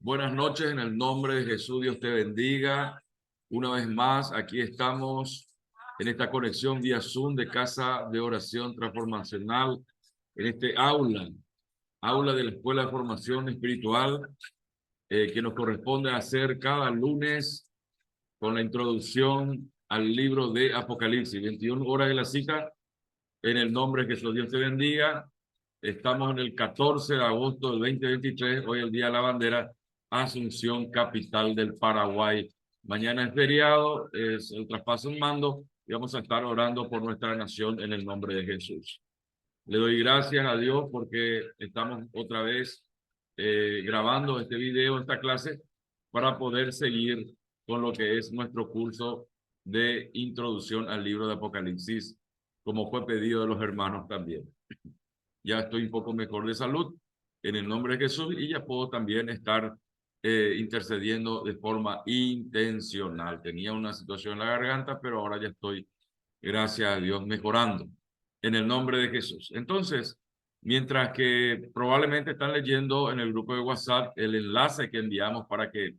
Buenas noches, en el nombre de Jesús, Dios te bendiga. Una vez más, aquí estamos en esta conexión vía Zoom de Casa de Oración Transformacional, en este aula de la Escuela de Formación Espiritual, que nos corresponde hacer cada lunes con la introducción al libro de Apocalipsis. 21 horas de la cita, en el nombre de Jesús, Dios te bendiga. Estamos en el 14 de agosto del 2023, hoy el Día de la Bandera, Asunción, capital del Paraguay. Mañana es feriado, es el traspaso en mando, y vamos a estar orando por nuestra nación en el nombre de Jesús. Le doy gracias a Dios porque estamos otra vez grabando este video, esta clase, para poder seguir con lo que es nuestro curso de introducción al libro de Apocalipsis, como fue pedido de los hermanos también. Ya estoy un poco mejor de salud en el nombre de Jesús y ya puedo también estar intercediendo de forma intencional. Tenía una situación en la garganta, pero ahora ya estoy, gracias a Dios, mejorando en el nombre de Jesús. Entonces, mientras que probablemente están leyendo en el grupo de WhatsApp el enlace que enviamos para que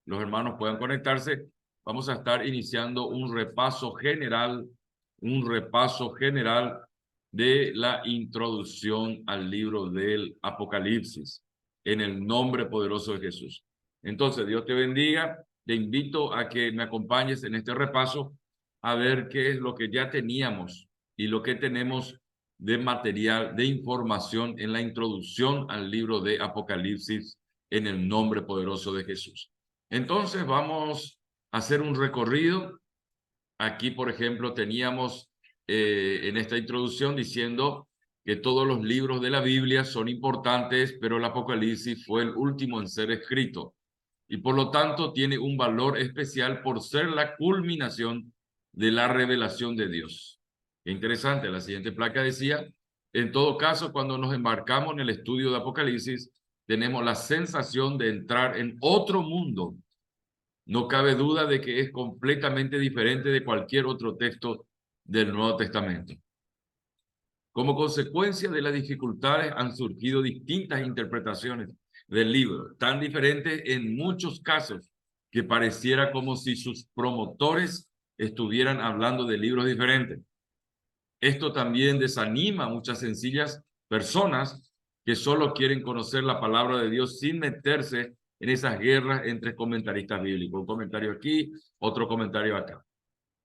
los hermanos puedan conectarse, vamos a estar iniciando un repaso general de la introducción al libro del Apocalipsis, en el nombre poderoso de Jesús. Entonces, Dios te bendiga. Te invito a que me acompañes en este repaso a ver qué es lo que ya teníamos y lo que tenemos de material, de información en la introducción al libro de Apocalipsis, en el nombre poderoso de Jesús. Entonces, vamos a hacer un recorrido. Aquí, por ejemplo, teníamos en esta introducción diciendo que todos los libros de la Biblia son importantes, pero el Apocalipsis fue el último en ser escrito y por lo tanto tiene un valor especial por ser la culminación de la revelación de Dios. Qué interesante, la siguiente placa decía, en todo caso, cuando nos embarcamos en el estudio de Apocalipsis, tenemos la sensación de entrar en otro mundo. No cabe duda de que es completamente diferente de cualquier otro texto del Nuevo Testamento. Como consecuencia de las dificultades han surgido distintas interpretaciones del libro, tan diferentes en muchos casos que pareciera como si sus promotores estuvieran hablando de libros diferentes. Esto también desanima a muchas sencillas personas que solo quieren conocer la palabra de Dios sin meterse en esas guerras entre comentaristas bíblicos. Un comentario aquí, otro comentario acá.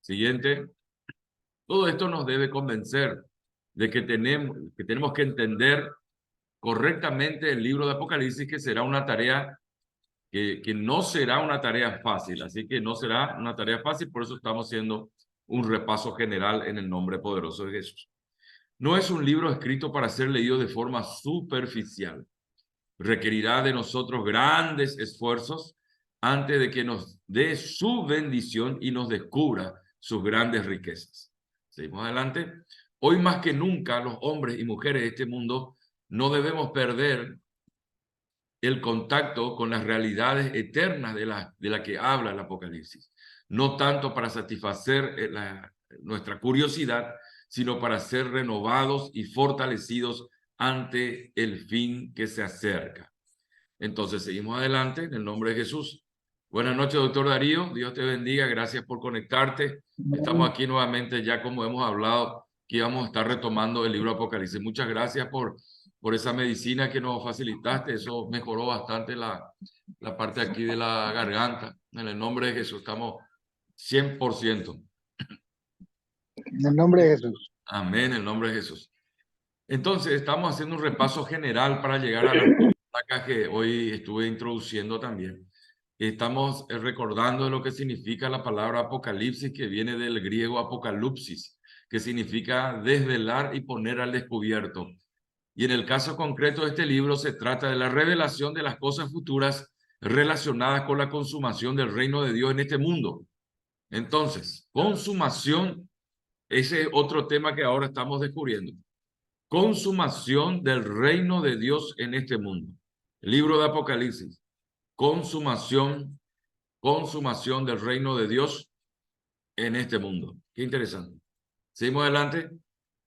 Siguiente. Todo esto nos debe convencer de que tenemos que entender correctamente el libro de Apocalipsis, que será una tarea que no será una tarea fácil. Así que no será una tarea fácil, por eso estamos haciendo un repaso general en el nombre poderoso de Jesús. No es un libro escrito para ser leído de forma superficial. Requerirá de nosotros grandes esfuerzos antes de que nos dé su bendición y nos descubra sus grandes riquezas. Seguimos adelante. Hoy más que nunca, los hombres y mujeres de este mundo no debemos perder el contacto con las realidades eternas de la que habla el Apocalipsis. No tanto para satisfacer nuestra curiosidad, sino para ser renovados y fortalecidos ante el fin que se acerca. Entonces, seguimos adelante en el nombre de Jesús. Buenas noches, doctor Darío. Dios te bendiga. Gracias por conectarte. Estamos aquí nuevamente, ya como hemos hablado, que vamos a estar retomando el libro Apocalipsis. Muchas gracias por esa medicina que nos facilitaste. Eso mejoró bastante la parte aquí de la garganta. En el nombre de Jesús estamos 100%. En el nombre de Jesús. Amén, en el nombre de Jesús. Entonces, estamos haciendo un repaso general para llegar a las placas que hoy estuve introduciendo también. Estamos recordando lo que significa la palabra apocalipsis, que viene del griego apocalipsis, que significa desvelar y poner al descubierto. Y en el caso concreto de este libro se trata de la revelación de las cosas futuras relacionadas con la consumación del reino de Dios en este mundo. Entonces, consumación, ese es otro tema que ahora estamos descubriendo. Consumación del reino de Dios en este mundo. El libro de Apocalipsis. Consumación del reino de Dios en este mundo. Qué interesante. Seguimos adelante.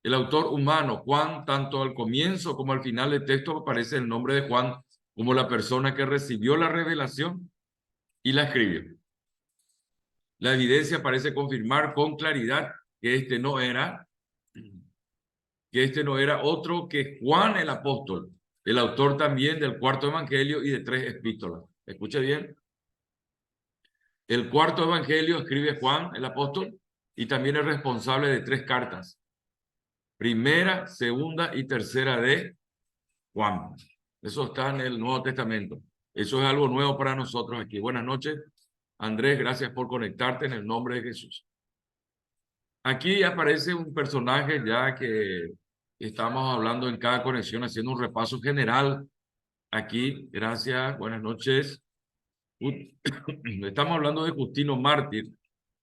El autor humano, Juan, tanto al comienzo como al final del texto aparece el nombre de Juan como la persona que recibió la revelación y la escribió. La evidencia parece confirmar con claridad que este no era otro que Juan el apóstol, el autor también del cuarto evangelio y de 3 epístolas. Escuche bien. El cuarto evangelio escribe Juan el apóstol y también es responsable de 3 cartas. Primera, segunda y tercera de Juan. Eso está en el Nuevo Testamento. Eso es algo nuevo para nosotros aquí. Buenas noches, Andrés. Gracias por conectarte en el nombre de Jesús. Aquí aparece un personaje ya que estamos hablando en cada conexión, haciendo un repaso general. Aquí, gracias, buenas noches. Estamos hablando de Justino Mártir,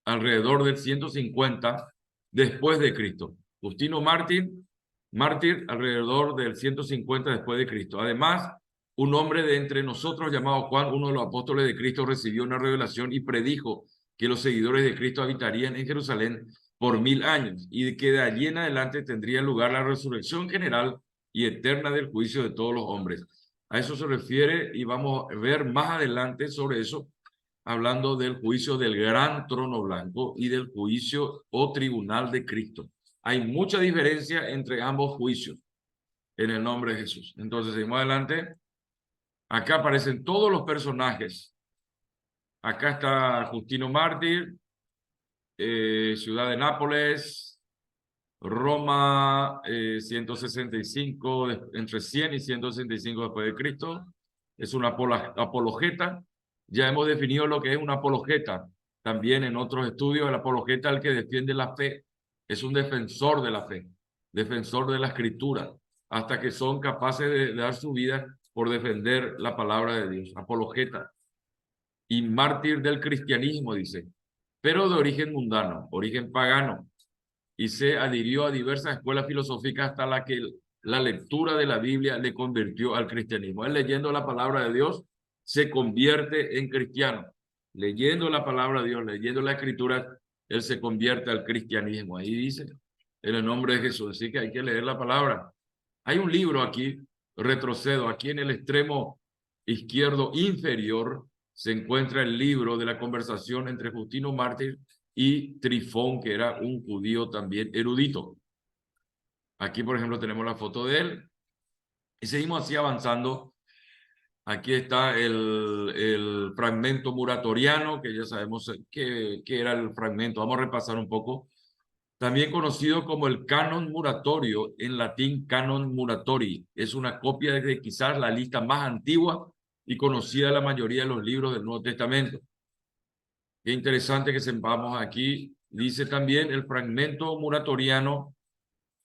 alrededor del 150 después de Cristo. Justino mártir alrededor del 150 después de Cristo. Además, un hombre de entre nosotros llamado Juan, uno de los apóstoles de Cristo, recibió una revelación y predijo que los seguidores de Cristo habitarían en Jerusalén por 1000 años y que de allí en adelante tendría lugar la resurrección general y eterna del juicio de todos los hombres. A eso se refiere y vamos a ver más adelante sobre eso, hablando del juicio del gran trono blanco y del juicio o tribunal de Cristo. Hay mucha diferencia entre ambos juicios en el nombre de Jesús. Entonces, seguimos adelante. Acá aparecen todos los personajes. Acá está Justino Mártir, ciudad de Nápoles, Roma, 165, entre 100 y 165 después de Cristo. Es una apologeta. Ya hemos definido lo que es una apologeta. También en otros estudios, el apologeta es el que defiende la fe. Es un defensor de la fe, defensor de la escritura, hasta que son capaces de dar su vida por defender la palabra de Dios. Apologeta. Y mártir del cristianismo, dice, pero de origen mundano, origen pagano, y se adhirió a diversas escuelas filosóficas hasta la que la lectura de la Biblia le convirtió al cristianismo. Él leyendo la palabra de Dios se convierte en cristiano. Leyendo la palabra de Dios, leyendo la escritura, él se convierte al cristianismo. Ahí dice, en el nombre de Jesús. Así que hay que leer la palabra. Hay un libro aquí, retrocedo, aquí en el extremo izquierdo inferior se encuentra el libro de la conversación entre Justino Mártir y Trifón, que era un judío también erudito. Aquí, por ejemplo, tenemos la foto de él. Y seguimos así avanzando. Aquí está el fragmento muratoriano, que ya sabemos qué era el fragmento. Vamos a repasar un poco. También conocido como el canon muratorio, en latín canon muratori. Es una copia de quizás la lista más antigua y conocida de la mayoría de los libros del Nuevo Testamento. Qué interesante que sepamos aquí. Dice también el fragmento muratoriano,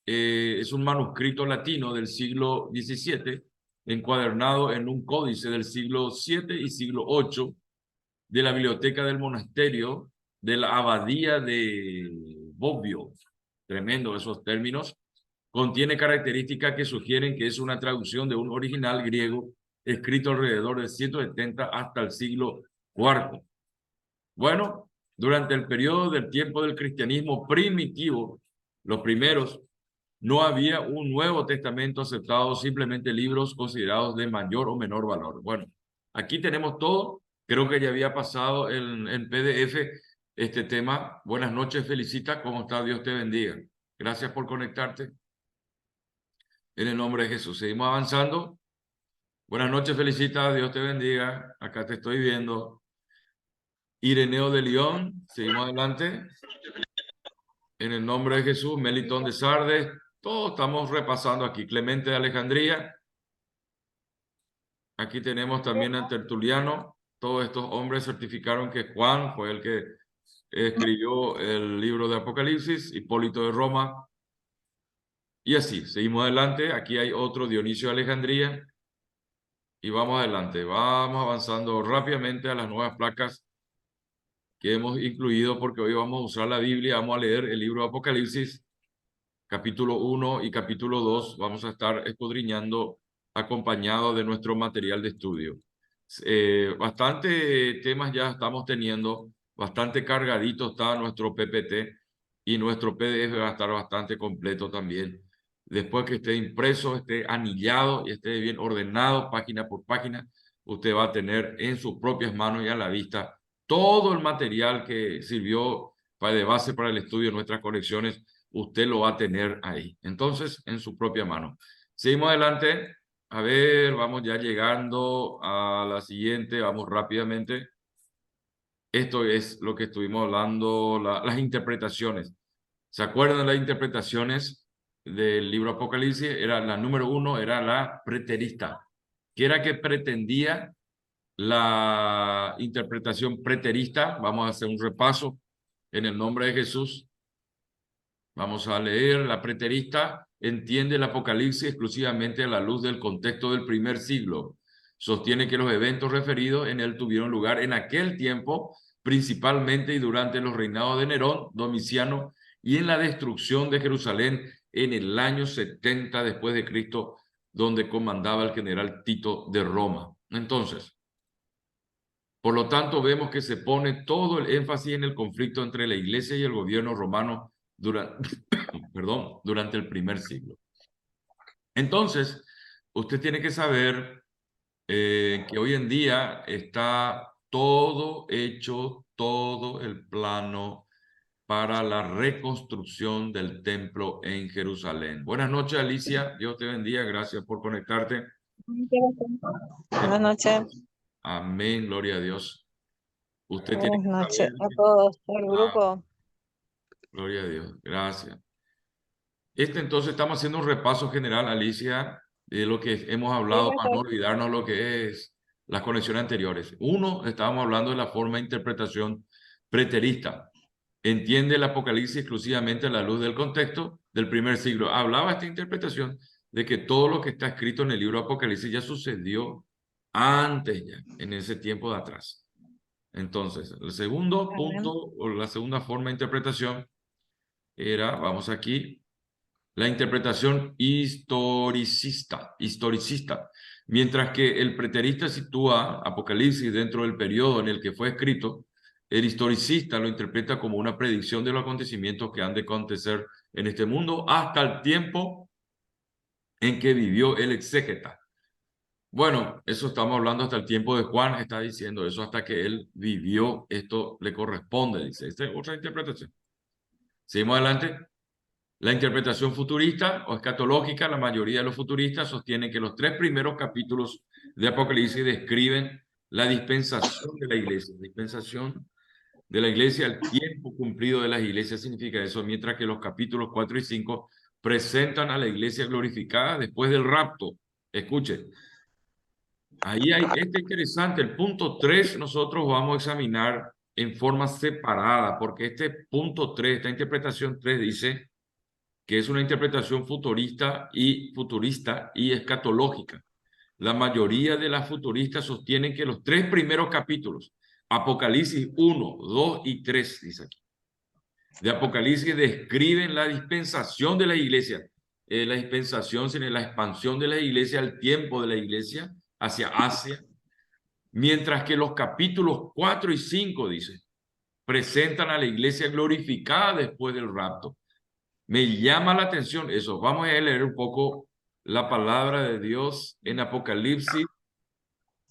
es un manuscrito latino del siglo XVII, encuadernado en un códice del siglo VII y siglo VIII de la biblioteca del monasterio de la abadía de Bobbio. Tremendo esos términos. Contiene características que sugieren que es una traducción de un original griego escrito alrededor del 170 hasta el siglo IV. Bueno, durante el periodo del tiempo del cristianismo primitivo, los primeros, no había un Nuevo Testamento aceptado, simplemente libros considerados de mayor o menor valor. Bueno, aquí tenemos todo. Creo que ya había pasado en PDF este tema. Buenas noches, Felicita. ¿Cómo está? Dios te bendiga. Gracias por conectarte. En el nombre de Jesús. Seguimos avanzando. Buenas noches, Felicita. Dios te bendiga. Acá te estoy viendo. Ireneo de León. Seguimos adelante. En el nombre de Jesús. Melitón de Sardes. Todos estamos repasando aquí. Clemente de Alejandría. Aquí tenemos también a Tertuliano. Todos estos hombres certificaron que Juan fue el que escribió el libro de Apocalipsis. Hipólito de Roma. Y así, seguimos adelante. Aquí hay otro, Dionisio de Alejandría. Y vamos adelante. Vamos avanzando rápidamente a las nuevas placas que hemos incluido, porque hoy vamos a usar la Biblia. Vamos a leer el libro de Apocalipsis, capítulo 1 y capítulo 2. Vamos a estar escudriñando acompañado de nuestro material de estudio. Bastante temas ya estamos teniendo, bastante cargadito está nuestro PPT y nuestro PDF va a estar bastante completo también. después que esté impreso, esté anillado y esté bien ordenado página por página, usted va a tener en sus propias manos y a la vista todo el material que sirvió de base para el estudio de nuestras colecciones, usted lo va a tener ahí. Entonces, en su propia mano. Seguimos adelante. A ver, vamos ya llegando a la siguiente, vamos rápidamente. Esto es lo que estuvimos hablando, las interpretaciones. ¿Se acuerdan de las interpretaciones del libro Apocalipsis? Era la número 1, era la preterista, que era que pretendía la interpretación preterista. Vamos a hacer un repaso en el nombre de Jesús. Vamos a leer. La preterista entiende el Apocalipsis exclusivamente a la luz del contexto del primer siglo. Sostiene que los eventos referidos en él tuvieron lugar en aquel tiempo, principalmente y durante los reinados de Nerón, Domiciano, y en la destrucción de Jerusalén en el año 70 después de Cristo, donde comandaba el general Tito de Roma. Entonces, por lo tanto, vemos que se pone todo el énfasis en el conflicto entre la iglesia y el gobierno romano durante el primer siglo. Entonces, usted tiene que saber que hoy en día está todo hecho, todo el plano para la reconstrucción del templo en Jerusalén. Buenas noches, Alicia. Dios te bendiga. Gracias por conectarte. Buenas noches. Amén. Gloria a Dios. Usted tiene Buenas que noches saber. a todos, todo el grupo. Gloria a Dios. Gracias. Entonces estamos haciendo un repaso general, Alicia, de lo que hemos hablado para no olvidarnos lo que es las conexiones anteriores. Uno, estábamos hablando de la forma de interpretación preterista. Entiende el Apocalipsis exclusivamente a la luz del contexto del primer siglo. Hablaba esta interpretación de que todo lo que está escrito en el libro Apocalipsis ya sucedió antes ya, en ese tiempo de atrás. Entonces, el segundo punto, o la segunda forma de interpretación era, vamos aquí, la interpretación historicista. Mientras que el preterista sitúa Apocalipsis dentro del periodo en el que fue escrito, el historicista lo interpreta como una predicción de los acontecimientos que han de acontecer en este mundo hasta el tiempo en que vivió el exégeta. Bueno, eso estamos hablando hasta el tiempo de Juan, está diciendo eso hasta que él vivió, esto le corresponde, dice. Esta es otra interpretación. Seguimos adelante. La interpretación futurista o escatológica, la mayoría de los futuristas sostienen que los 3 primeros capítulos de Apocalipsis describen la dispensación de la iglesia. Dispensación de la iglesia, el tiempo cumplido de las iglesias significa eso, mientras que los capítulos 4 y 5 presentan a la iglesia glorificada después del rapto. Escuchen, ahí hay, este interesante, el punto 3 nosotros vamos a examinar en forma separada, porque este punto 3, esta interpretación 3 dice que es una interpretación futurista y escatológica. La mayoría de las futuristas sostienen que los 3 primeros capítulos, Apocalipsis 1, 2 y 3, dice aquí, de Apocalipsis describen la dispensación de la iglesia, la dispensación, sino la expansión de la iglesia, el tiempo de la iglesia hacia Asia, mientras que los capítulos 4 y 5, dice, presentan a la iglesia glorificada después del rapto. Me llama la atención eso. Vamos a leer un poco la palabra de Dios en Apocalipsis.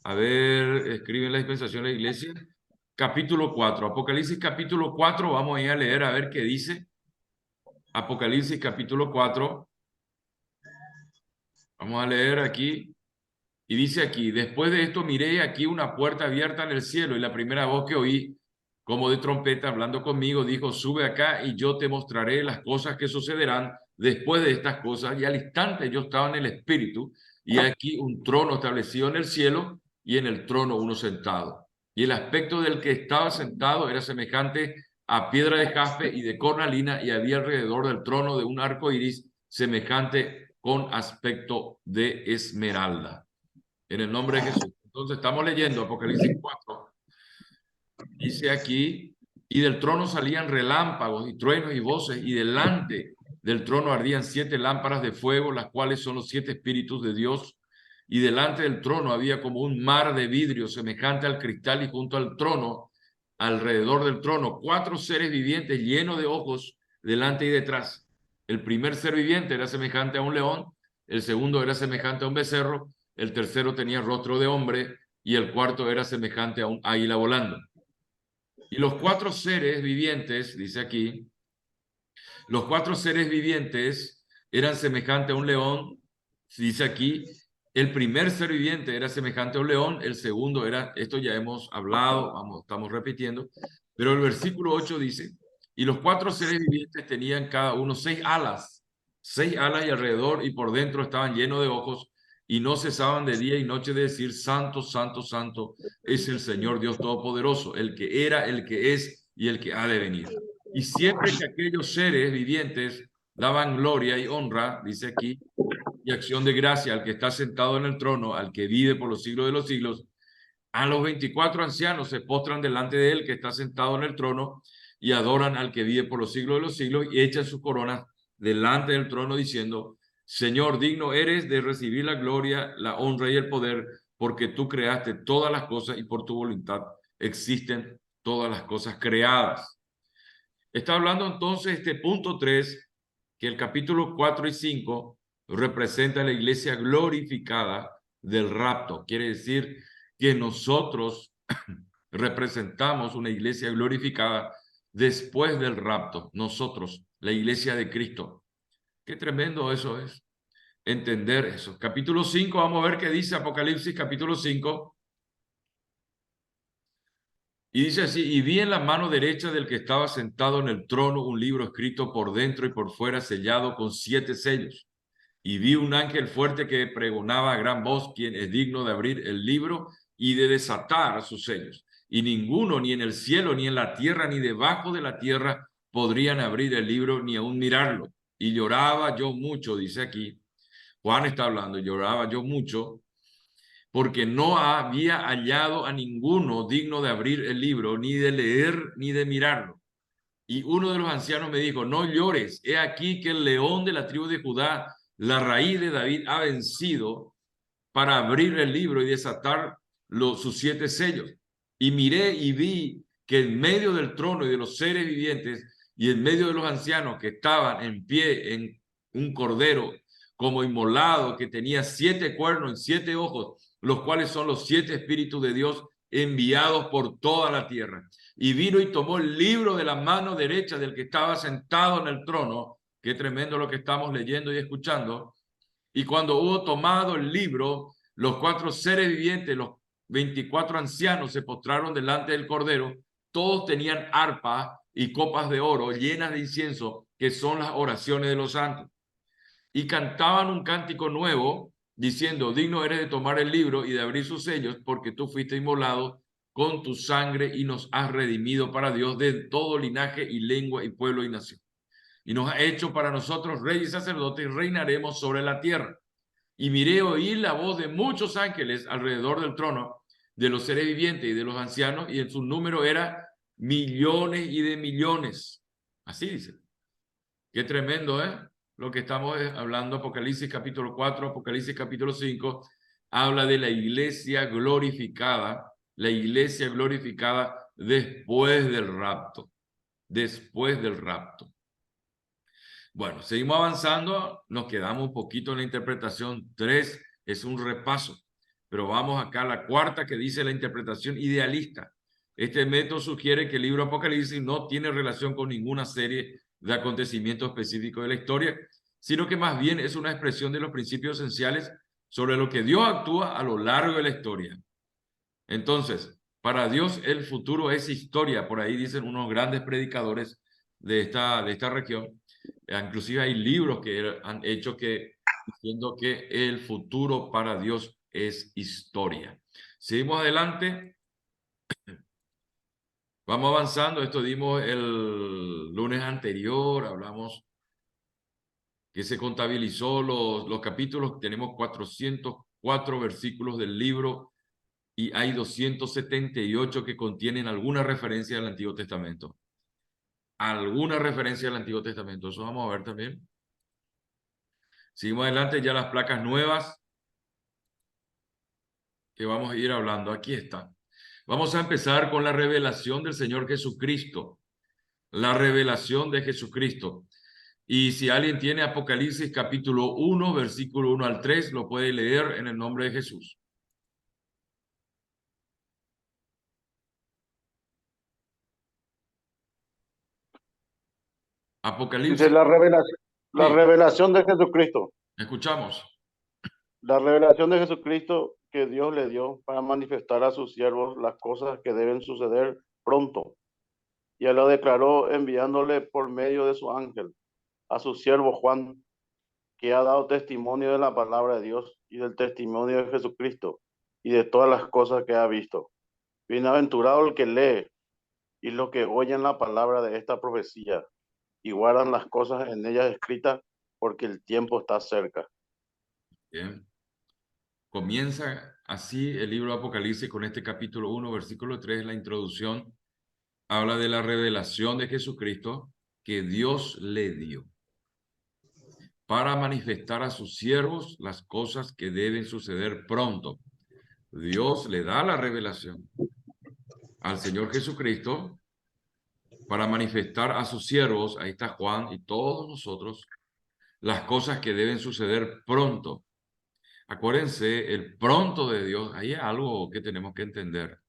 A ver, escribe la dispensación de la iglesia. Capítulo 4. Apocalipsis capítulo 4. Vamos a ir a leer a ver qué dice. Apocalipsis capítulo 4. Vamos a leer aquí. Y dice aquí, después de esto miré aquí una puerta abierta en el cielo y la primera voz que oí, como de trompeta hablando conmigo, dijo, sube acá y yo te mostraré las cosas que sucederán después de estas cosas. Y al instante yo estaba en el espíritu y aquí un trono establecido en el cielo y en el trono uno sentado. Y el aspecto del que estaba sentado era semejante a piedra de jaspe y de cornalina y había alrededor del trono de un arco iris semejante con aspecto de esmeralda. En el nombre de Jesús. Entonces estamos leyendo Apocalipsis 4. Dice aquí, y del trono salían relámpagos y truenos y voces, y delante del trono ardían 7 lámparas de fuego, las cuales son los 7 espíritus de Dios. Y delante del trono había como un mar de vidrio semejante al cristal, y junto al trono, alrededor del trono, 4 seres vivientes llenos de ojos delante y detrás. El primer ser viviente era semejante a un león, el segundo era semejante a un becerro, el tercero tenía rostro de hombre y el cuarto era semejante a un águila volando. Y los 4 seres vivientes, dice aquí, los 4 seres vivientes eran semejantes a un león, dice aquí, el primer ser viviente era semejante a un león, el segundo era, esto ya hemos hablado, estamos repitiendo, pero el versículo 8 dice, y los 4 seres vivientes tenían cada uno 6 alas y alrededor y por dentro estaban llenos de ojos y no cesaban de día y noche de decir, santo, santo, santo es el Señor Dios Todopoderoso, el que era, el que es y el que ha de venir. Y siempre que aquellos seres vivientes daban gloria y honra, dice aquí, y acción de gracia al que está sentado en el trono, al que vive por los siglos de los siglos, a los 24 ancianos se postran delante de él que está sentado en el trono y adoran al que vive por los siglos de los siglos y echan sus coronas delante del trono diciendo, Señor, digno eres de recibir la gloria, la honra y el poder, porque tú creaste todas las cosas y por tu voluntad existen todas las cosas creadas. Está hablando entonces este punto 3, que el capítulo 4 y 5 representa la iglesia glorificada del rapto. Quiere decir que nosotros representamos una iglesia glorificada después del rapto. Nosotros, la iglesia de Cristo. Qué tremendo eso es, entender eso. Capítulo 5, vamos a ver qué dice Apocalipsis capítulo 5. Y dice así, y vi en la mano derecha del que estaba sentado en el trono un libro escrito por dentro y por fuera, sellado con 7 sellos. Y vi un ángel fuerte que pregonaba a gran voz, quien es digno de abrir el libro y de desatar sus sellos. Y ninguno, ni en el cielo, ni en la tierra, ni debajo de la tierra, podrían abrir el libro ni aún mirarlo. Y lloraba yo mucho, dice aquí. Juan está hablando, lloraba yo mucho, porque no había hallado a ninguno digno de abrir el libro, ni de leer, ni de mirarlo. Y uno de los ancianos me dijo, no llores, he aquí que el león de la tribu de Judá, la raíz de David, ha vencido para abrir el libro y desatar sus 7 sellos. Y miré y vi que en medio del trono y de los seres vivientes y en medio de los ancianos que estaban en pie en un cordero como inmolado que tenía 7 cuernos y 7 ojos, los cuales son los 7 espíritus de Dios enviados por toda la tierra. Y vino y tomó el libro de la mano derecha del que estaba sentado en el trono. Qué tremendo lo que estamos leyendo y escuchando. Y cuando hubo tomado el libro, los 4 seres vivientes, los 24 ancianos se postraron delante del Cordero. Todos tenían arpas y copas de oro llenas de incienso, que son las oraciones de los santos. Y cantaban un cántico nuevo, diciendo, digno eres de tomar el libro y de abrir sus sellos, porque tú fuiste inmolado con tu sangre y nos has redimido para Dios de todo linaje y lengua y pueblo y nación. Y nos ha hecho para nosotros reyes y sacerdotes y reinaremos sobre la tierra. Y miré oír la voz de muchos ángeles alrededor del trono, de los seres vivientes y de los ancianos, y en su número era millones y de millones. Así dice. Qué tremendo, ¿eh? Lo que estamos hablando, Apocalipsis capítulo 4, Apocalipsis capítulo 5, habla de la iglesia glorificada después del rapto. Después del rapto. Bueno, seguimos avanzando, nos quedamos un poquito en la interpretación 3, es un repaso, pero vamos acá a la 4 que dice la interpretación idealista. Este método sugiere que el libro Apocalipsis no tiene relación con ninguna serie de acontecimientos específicos de la historia, sino que más bien es una expresión de los principios esenciales sobre lo que Dios actúa a lo largo de la historia. Entonces, para Dios el futuro es historia, por ahí dicen unos grandes predicadores de esta región. Inclusive hay libros que han hecho diciendo que el futuro para Dios es historia. Seguimos adelante. Vamos avanzando. Esto dimos el lunes anterior. Hablamos que se contabilizó los capítulos. Tenemos 404 versículos del libro y hay 278 que contienen alguna referencia al Antiguo Testamento. Alguna referencia al Antiguo Testamento. Eso vamos a ver también. Seguimos adelante, ya las placas nuevas que vamos a ir hablando. Aquí están. Vamos a empezar con la revelación del Señor Jesucristo. La revelación de Jesucristo. Y si alguien tiene Apocalipsis capítulo 1, versículo 1 al 3, lo puede leer en el nombre de Jesús. Dice Apocalipsis, la sí, revelación de Jesucristo. escuchamos. La revelación de Jesucristo que Dios le dio para manifestar a sus siervos las cosas que deben suceder pronto. Y él lo declaró enviándole por medio de su ángel a su siervo Juan, que ha dado testimonio de la palabra de Dios y del testimonio de Jesucristo y de todas las cosas que ha visto. Bienaventurado el que lee y los que oyen la palabra de esta profecía y guardan las cosas en ellas escritas, porque el tiempo está cerca. Bien. Comienza así el libro de Apocalipsis con este capítulo 1, versículo 3, la introducción. Habla de la revelación de Jesucristo que Dios le dio para manifestar a sus siervos las cosas que deben suceder pronto. Dios le da la revelación al Señor Jesucristo para manifestar a sus siervos, ahí está Juan y todos nosotros, las cosas que deben suceder pronto. Acuérdense, el pronto de Dios, ahí es algo que tenemos que entender.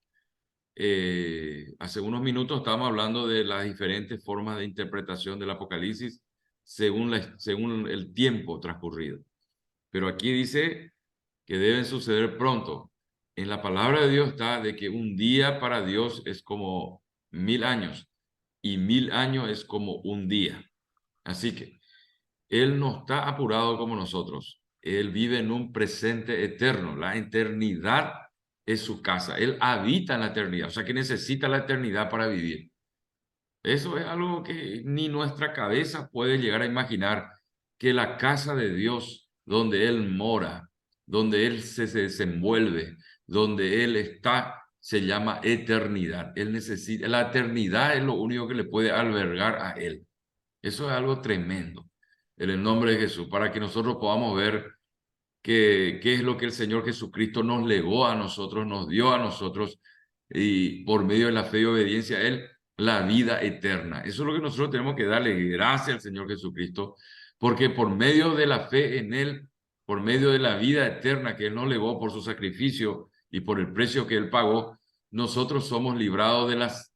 Hace unos minutos estábamos hablando de las diferentes formas de interpretación del Apocalipsis según el tiempo transcurrido. Pero aquí dice que deben suceder pronto. En la palabra de Dios está de que un día para Dios es como 1000 años y 1000 años es como un día. Así que Él no está apurado como nosotros. Él vive en un presente eterno. La eternidad es su casa. Él habita en la eternidad, o sea que necesita la eternidad para vivir. Eso es algo que ni nuestra cabeza puede llegar a imaginar, que la casa de Dios, donde Él mora, donde Él se desenvuelve, donde Él está, se llama eternidad. Él necesita, la eternidad es lo único que le puede albergar a Él. Eso es algo tremendo, en el nombre de Jesús, para que nosotros podamos ver qué es lo que el Señor Jesucristo nos legó a nosotros, nos dio a nosotros, y por medio de la fe y obediencia a Él, la vida eterna. Eso es lo que nosotros tenemos que darle gracias al Señor Jesucristo, porque por medio de la fe en Él, por medio de la vida eterna que Él nos legó por su sacrificio y por el precio que Él pagó, nosotros somos librados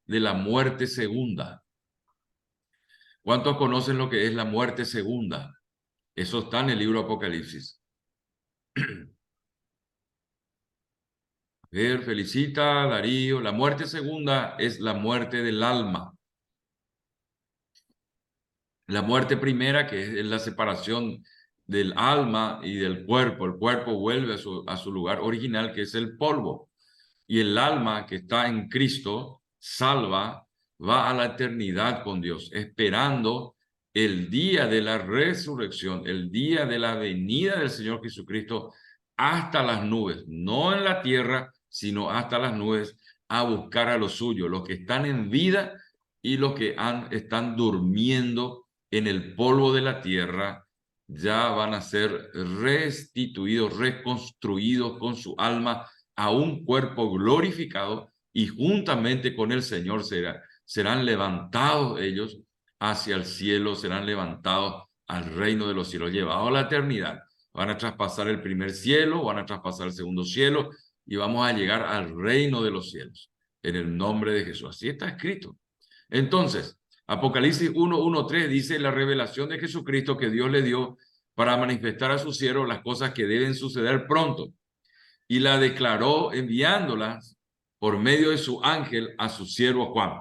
de la muerte segunda. ¿Cuántos conocen lo que es la muerte segunda? Eso está en el libro Apocalipsis. A ver, felicita Darío. La muerte segunda es la muerte del alma. La muerte primera, que es la separación del alma y del cuerpo. El cuerpo vuelve a su lugar original, que es el polvo. Y el alma que está en Cristo, salva, va a la eternidad con Dios, esperando el día de la resurrección, el día de la venida del Señor Jesucristo hasta las nubes, no en la tierra, sino hasta las nubes, a buscar a los suyos, los que están en vida y los que están durmiendo en el polvo de la tierra, ya van a ser restituidos, reconstruidos con su alma a un cuerpo glorificado, y juntamente con el Señor serán levantados ellos hacia el cielo, serán levantados al reino de los cielos, llevados a la eternidad. Van a traspasar el primer cielo, van a traspasar el segundo cielo, y vamos a llegar al reino de los cielos, en el nombre de Jesús. Así está escrito. Entonces, Apocalipsis 1:1-3 dice la revelación de Jesucristo que Dios le dio para manifestar a sus siervos las cosas que deben suceder pronto, y la declaró enviándolas por medio de su ángel a su siervo Juan.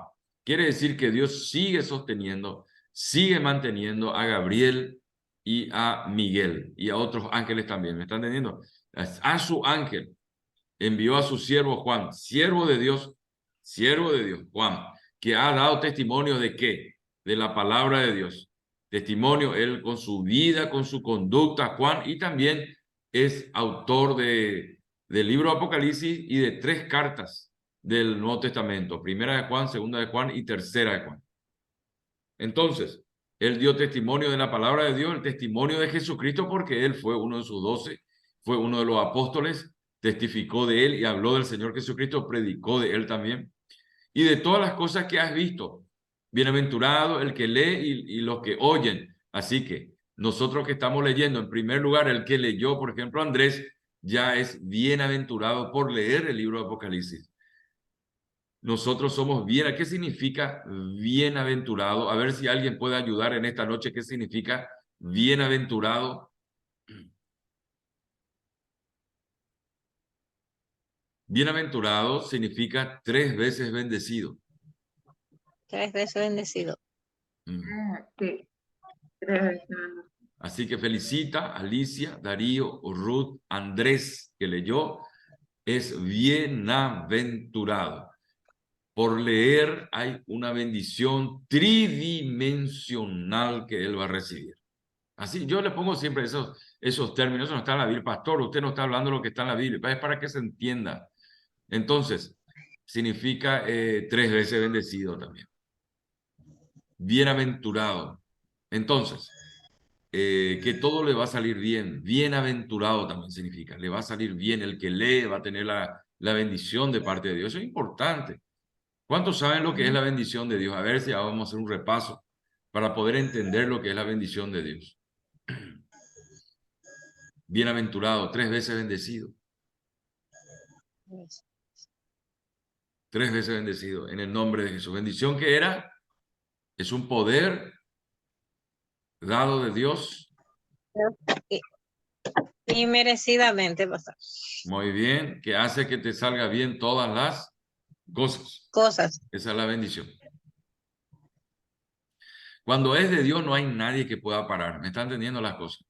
Quiere decir que Dios sigue sosteniendo, sigue manteniendo a Gabriel y a Miguel y a otros ángeles también. ¿Me están entendiendo? A su ángel envió a su siervo Juan, siervo de Dios, Juan, que ha dado testimonio de qué? De la palabra de Dios. Testimonio él con su vida, con su conducta, Juan, y también es autor del libro Apocalipsis y de 3 cartas del Nuevo Testamento, primera de Juan, segunda de Juan y tercera de Juan. Entonces, él dio testimonio de la palabra de Dios, el testimonio de Jesucristo, porque él fue uno de sus 12, fue uno de los apóstoles, testificó de él y habló del Señor Jesucristo, predicó de él también, y de todas las cosas que has visto. Bienaventurado el que lee y los que oyen Así que nosotros que estamos leyendo, en primer lugar, el que leyó, por ejemplo, Andrés, ya es bienaventurado por leer el libro de Apocalipsis. Nosotros somos bien. ¿Qué significa bienaventurado? A ver si alguien puede ayudar en esta noche. ¿Qué significa bienaventurado? Bienaventurado significa 3 veces bendecido. 3 veces bendecido. Sí. 3 veces. Así que felicita a Alicia, Darío, Ruth, Andrés, que leyó, es bienaventurado. Por leer hay una bendición tridimensional que él va a recibir. Así, yo le pongo siempre esos términos. Eso no está en la Biblia. Pastor, usted no está hablando de lo que está en la Biblia. Es para que se entienda. Entonces, significa 3 veces bendecido también. Bienaventurado. Entonces, que todo le va a salir bien. Bienaventurado también significa, le va a salir bien. El que lee va a tener la bendición de parte de Dios. Eso es importante. ¿Cuántos saben lo que es la bendición de Dios? A ver si vamos a hacer un repaso para poder entender lo que es la bendición de Dios. Bienaventurado, 3 veces bendecido. 3 veces bendecido en el nombre de Jesús. Bendición que era, es un poder dado de Dios. Y merecidamente, pastor. Muy bien, que hace que te salga bien todas las Cosas. Esa es la bendición. Cuando es de Dios no hay nadie que pueda parar. ¿Me están entendiendo las cosas?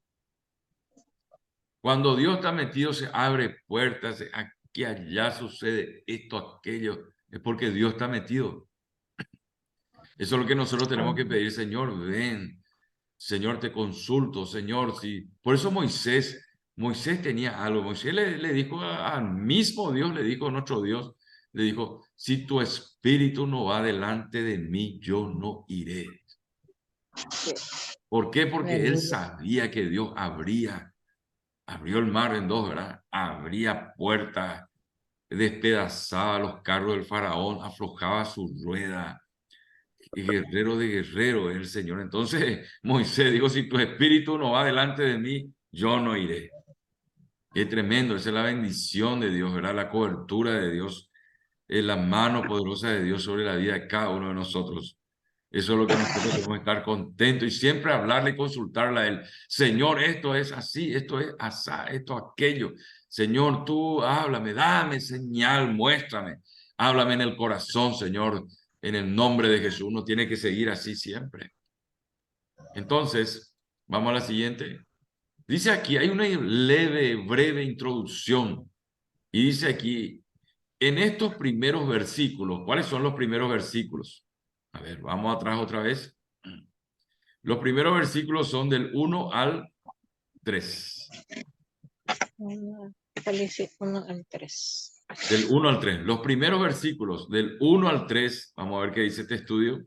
Cuando Dios está metido se abre puertas, aquí, allá sucede esto, aquello. Es porque Dios está metido. Eso es lo que nosotros tenemos que pedir. Señor, ven. Señor, te consulto. Señor, sí. Por eso Moisés tenía algo. Moisés le dijo al mismo Dios, le dijo a nuestro Dios, le dijo, si tu espíritu no va delante de mí, yo no iré. ¿Por qué? Porque él sabía que Dios abrió el mar en dos, ¿verdad? Abría puertas, despedazaba los carros del faraón, aflojaba su rueda. Guerrero de guerrero es el Señor. Entonces Moisés dijo, si tu espíritu no va delante de mí, yo no iré. Qué tremendo, esa es la bendición de Dios, ¿verdad? La cobertura de Dios, la mano poderosa de Dios sobre la vida de cada uno de nosotros. Eso es lo que nosotros tenemos que estar contentos y siempre hablarle y consultarle a Él. Señor, esto es así, esto es asá, esto aquello. Señor, tú háblame, dame señal, muéstrame. Háblame en el corazón, Señor, en el nombre de Jesús. Uno tiene que seguir así siempre. Entonces, vamos a la siguiente. Dice aquí, hay una leve, breve introducción. Y dice aquí, en estos primeros versículos, ¿cuáles son los primeros versículos? A ver, vamos atrás otra vez. Los primeros versículos son del 1 al 3. 1 al 3. Del 1 al 3. Los primeros versículos del 1 al 3, vamos a ver qué dice este estudio.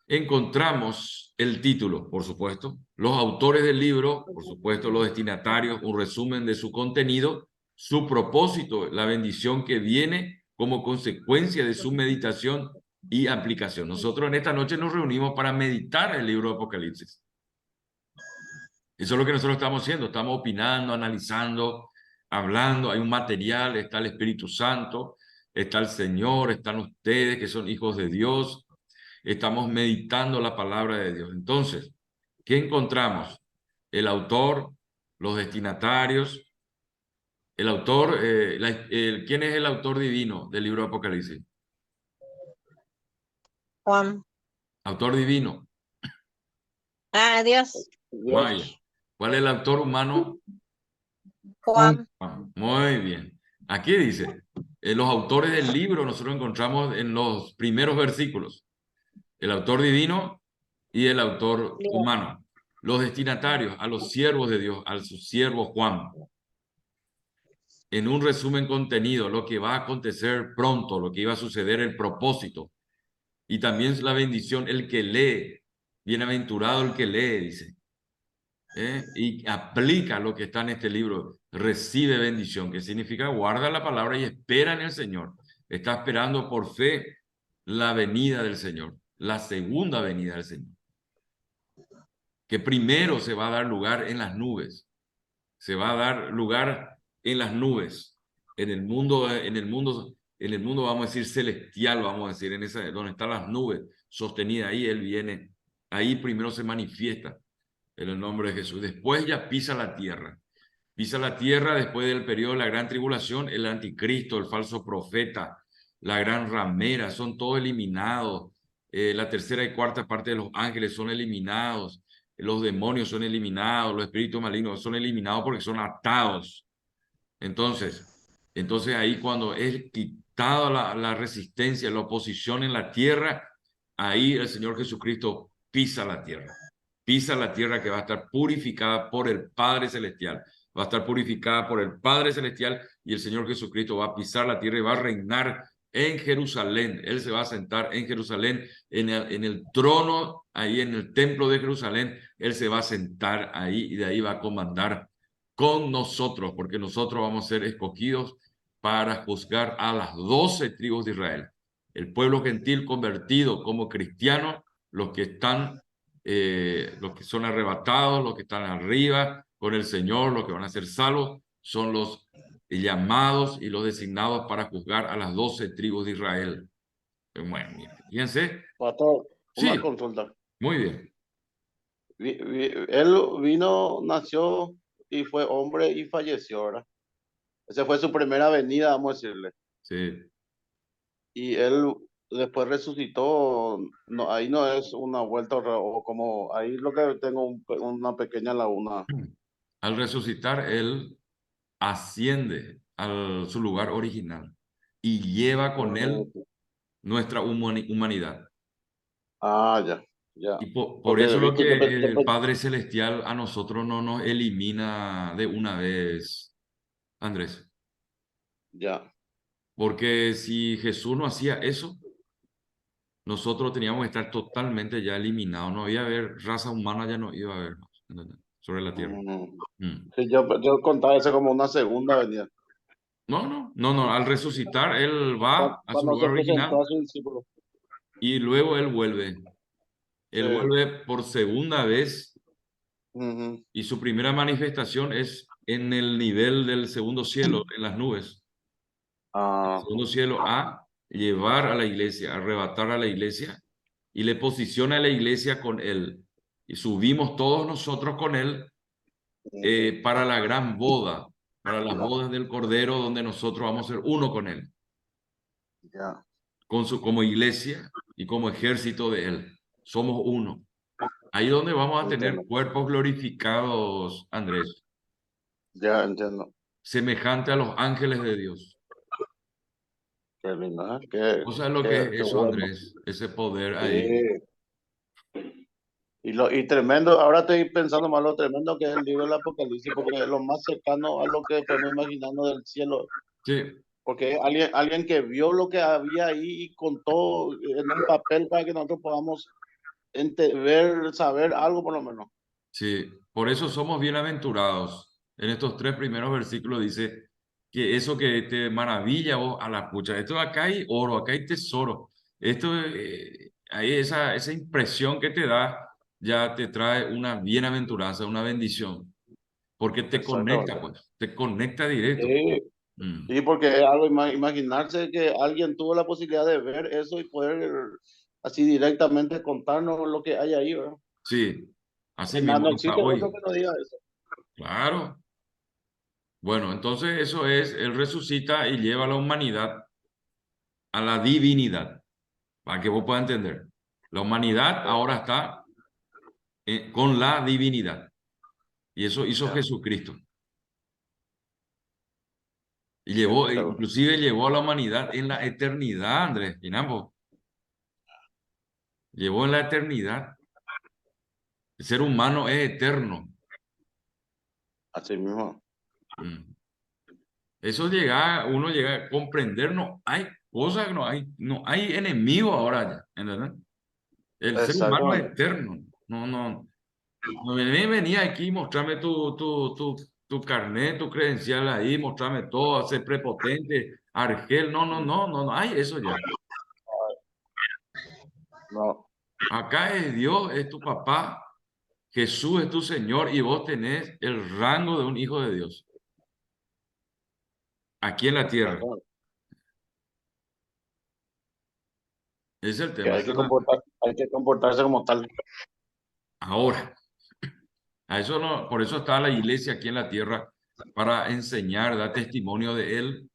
Encontramos el título, por supuesto, los autores del libro, por supuesto, los destinatarios, un resumen de su contenido, su propósito, la bendición que viene como consecuencia de su meditación y aplicación. Nosotros en esta noche nos reunimos para meditar el libro de Apocalipsis. Eso es lo que nosotros estamos haciendo, estamos opinando, analizando, hablando, hay un material, está el Espíritu Santo, está el Señor, están ustedes que son hijos de Dios. Estamos meditando la palabra de Dios. Entonces, ¿qué encontramos? El autor, los destinatarios, el autor, ¿quién es el autor divino del libro de Apocalipsis? Juan. Autor divino. Dios. Vaya. ¿Cuál es el autor humano? Juan. Muy bien. Aquí dice, los autores del libro nosotros encontramos en los primeros versículos. El autor divino y el autor humano. Los destinatarios, a los siervos de Dios, a su siervo Juan. En un resumen contenido, lo que va a acontecer pronto, lo que iba a suceder, el propósito. Y también la bendición, el que lee. Bienaventurado el que lee, dice. Y aplica lo que está en este libro. Recibe bendición, que significa guarda la palabra y espera en el Señor. Está esperando por fe la venida del Señor. La segunda venida del Señor. que primero se va a dar lugar en las nubes. Se va a dar lugar en las nubes, en el mundo, vamos a decir, celestial, vamos a decir, en esa, donde están las nubes sostenidas, ahí Él viene, ahí primero se manifiesta en el nombre de Jesús. Después ya pisa la tierra. Pisa la tierra después del periodo de la gran tribulación, el anticristo, el falso profeta, la gran ramera, son todos eliminados. La tercera y cuarta parte de los ángeles son eliminados. Los demonios son eliminados, los espíritus malignos son eliminados porque son atados. Entonces ahí cuando es quitada la resistencia, la oposición en la tierra, ahí el Señor Jesucristo pisa la tierra que va a estar purificada por el Padre Celestial, va a estar purificada por el Padre Celestial y el Señor Jesucristo va a pisar la tierra y va a reinar en Jerusalén. Él se va a sentar en Jerusalén, en el trono, ahí en el templo de Jerusalén. Él se va a sentar ahí y de ahí va a comandar con nosotros, porque nosotros vamos a ser escogidos para juzgar a las 12 tribus de Israel. El pueblo gentil convertido como cristiano, los que están, los que son arrebatados, los que están arriba con el Señor, los que van a ser salvos, son los llamados y los designados para juzgar a las 12 tribus de Israel. Bueno, fíjense. Pastor, una Sí, consulta. muy bien. Él vino, nació y fue hombre y falleció, ¿verdad? Esa fue su primera venida, vamos a decirle. Sí. Y él después resucitó, no, ahí no es una vuelta o como, ahí lo que tengo una pequeña laguna. Al resucitar, Él asciende a su lugar original y lleva con Él nuestra humanidad. Ah, ya, ya. Y por Porque, eso lo viste, que el Padre Celestial a nosotros no nos elimina de una vez, Andrés. ya, Porque si Jesús no hacía eso, nosotros teníamos que estar totalmente ya eliminados. No había haber raza humana, ya no iba a haber más, ¿entendés? Sobre la tierra. mm, Mm. sí, yo contaba eso como una segunda venida. No. Al resucitar, Él va a su Cuando lugar se presentó original a su discípulo. y luego Él vuelve. Sí. Él vuelve por segunda vez Ujú. y su primera manifestación es en el nivel del segundo cielo, en las nubes. El Ah, segundo cielo a llevar a la iglesia, a arrebatar a la iglesia y le posiciona a la iglesia con Él. Y subimos todos nosotros con Él para la gran boda, para las bodas del Cordero, donde nosotros vamos a ser uno con Él, ya, como iglesia y como ejército de Él. Somos uno. Ahí donde vamos a entiendo. tener cuerpos glorificados, Andrés, Ya entiendo. semejante a los ángeles de Dios. Qué lindo, ¿eh? Qué, ¿O sabes lo que es qué eso, bueno. Andrés? Ese poder ahí. Sí. Y tremendo, ahora estoy pensando más lo tremendo que es el libro del Apocalipsis, porque es lo más cercano a lo que podemos imaginarnos del cielo. Sí, Porque es alguien que vio lo que había ahí y contó en un papel para que nosotros podamos ver, saber algo por lo menos. sí. Por eso somos bienaventurados. En estos 3 primeros versículos dice que eso que te maravilla vos a la pucha. Esto acá hay oro, acá hay tesoro. Esto, ahí esa impresión que te da ya te trae una bienaventuranza, una bendición. Porque te conecta, Exactamente. pues, te conecta directo. Sí, Mm. sí, porque es algo, imaginarse que alguien tuvo la posibilidad de ver eso y poder así directamente contarnos lo que hay ahí, ¿verdad? Sí, así No, mismo no está existe otro hoy. que nos diga eso. Claro. Bueno, entonces eso es, Él resucita y lleva a la humanidad a la divinidad, para que vos puedas entender. La humanidad ahora está con la divinidad. Y eso hizo Ya, Jesucristo. Y excelente. inclusive llevó a la humanidad en la eternidad, Andrés, Pinambo. Llevó en la eternidad. El ser humano es eterno. Así mismo. Mm. Eso uno llega a comprender, no hay cosas, no hay enemigo ahora ya, ¿entendés? El ser humano es Exactamente. eterno. No venía aquí, mostrame tu carnet, tu credencial ahí, mostrame todo, ser prepotente, Argel. No hay eso ya. No, Acá es Dios, es tu papá, Jesús es tu Señor y vos tenés el rango de un hijo de Dios. Aquí en la tierra. Ese es el Que tema. hay que comportarse como tal. Ahora, a eso no, por eso está la iglesia aquí en la tierra, para enseñar, dar testimonio de Él,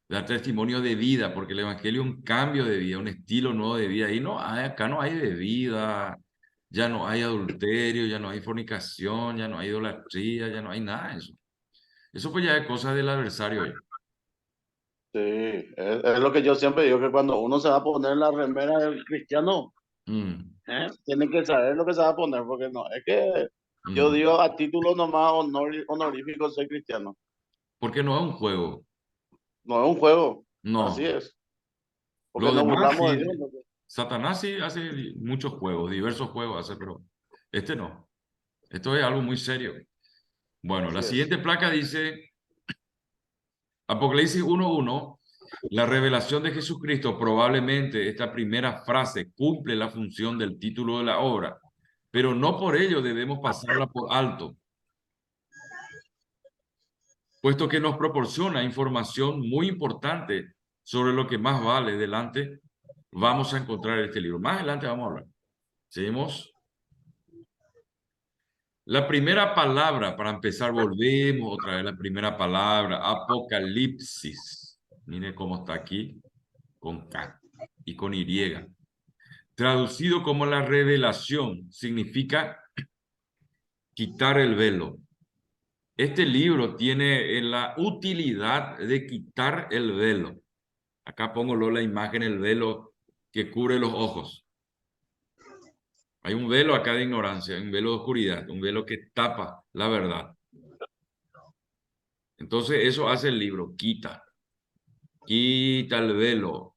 dar testimonio de vida, porque el Evangelio es un cambio de vida, un estilo nuevo de vida. Y no hay, acá no hay bebida, ya no hay adulterio, ya no hay fornicación, ya no hay idolatría, ya no hay nada de eso. Eso pues ya es cosa del adversario. Sí, es lo que yo siempre digo, que cuando uno se va a poner la remera del cristiano, tiene que saber lo que se va a poner, porque no, es que yo digo a título nomás honorífico soy cristiano. Porque no es un juego. No es un juego, así No. es. Porque Lo nos demás burlamos de sí. Dios. ¿No? Satanás sí hace muchos juegos, diversos juegos hace, pero este no. Esto es algo muy serio. Bueno, la Así es. siguiente placa dice, Apocalipsis 1:1, la revelación de Jesucristo, probablemente esta primera frase cumple la función del título de la obra, pero no por ello debemos pasarla por alto, puesto que nos proporciona información muy importante sobre lo que más vale. Delante vamos a encontrar este libro. Más adelante vamos a hablar. Seguimos. La primera palabra, para empezar, volvemos otra vez a la primera palabra, Apocalipsis. Mire cómo está aquí, con K y con Y. Traducido como la revelación, significa quitar el velo. Este libro tiene la utilidad de quitar el velo. Acá pongo la imagen, el velo que cubre los ojos. Hay un velo acá de ignorancia, un velo de oscuridad, un velo que tapa la verdad. Entonces eso hace el libro, quita el velo,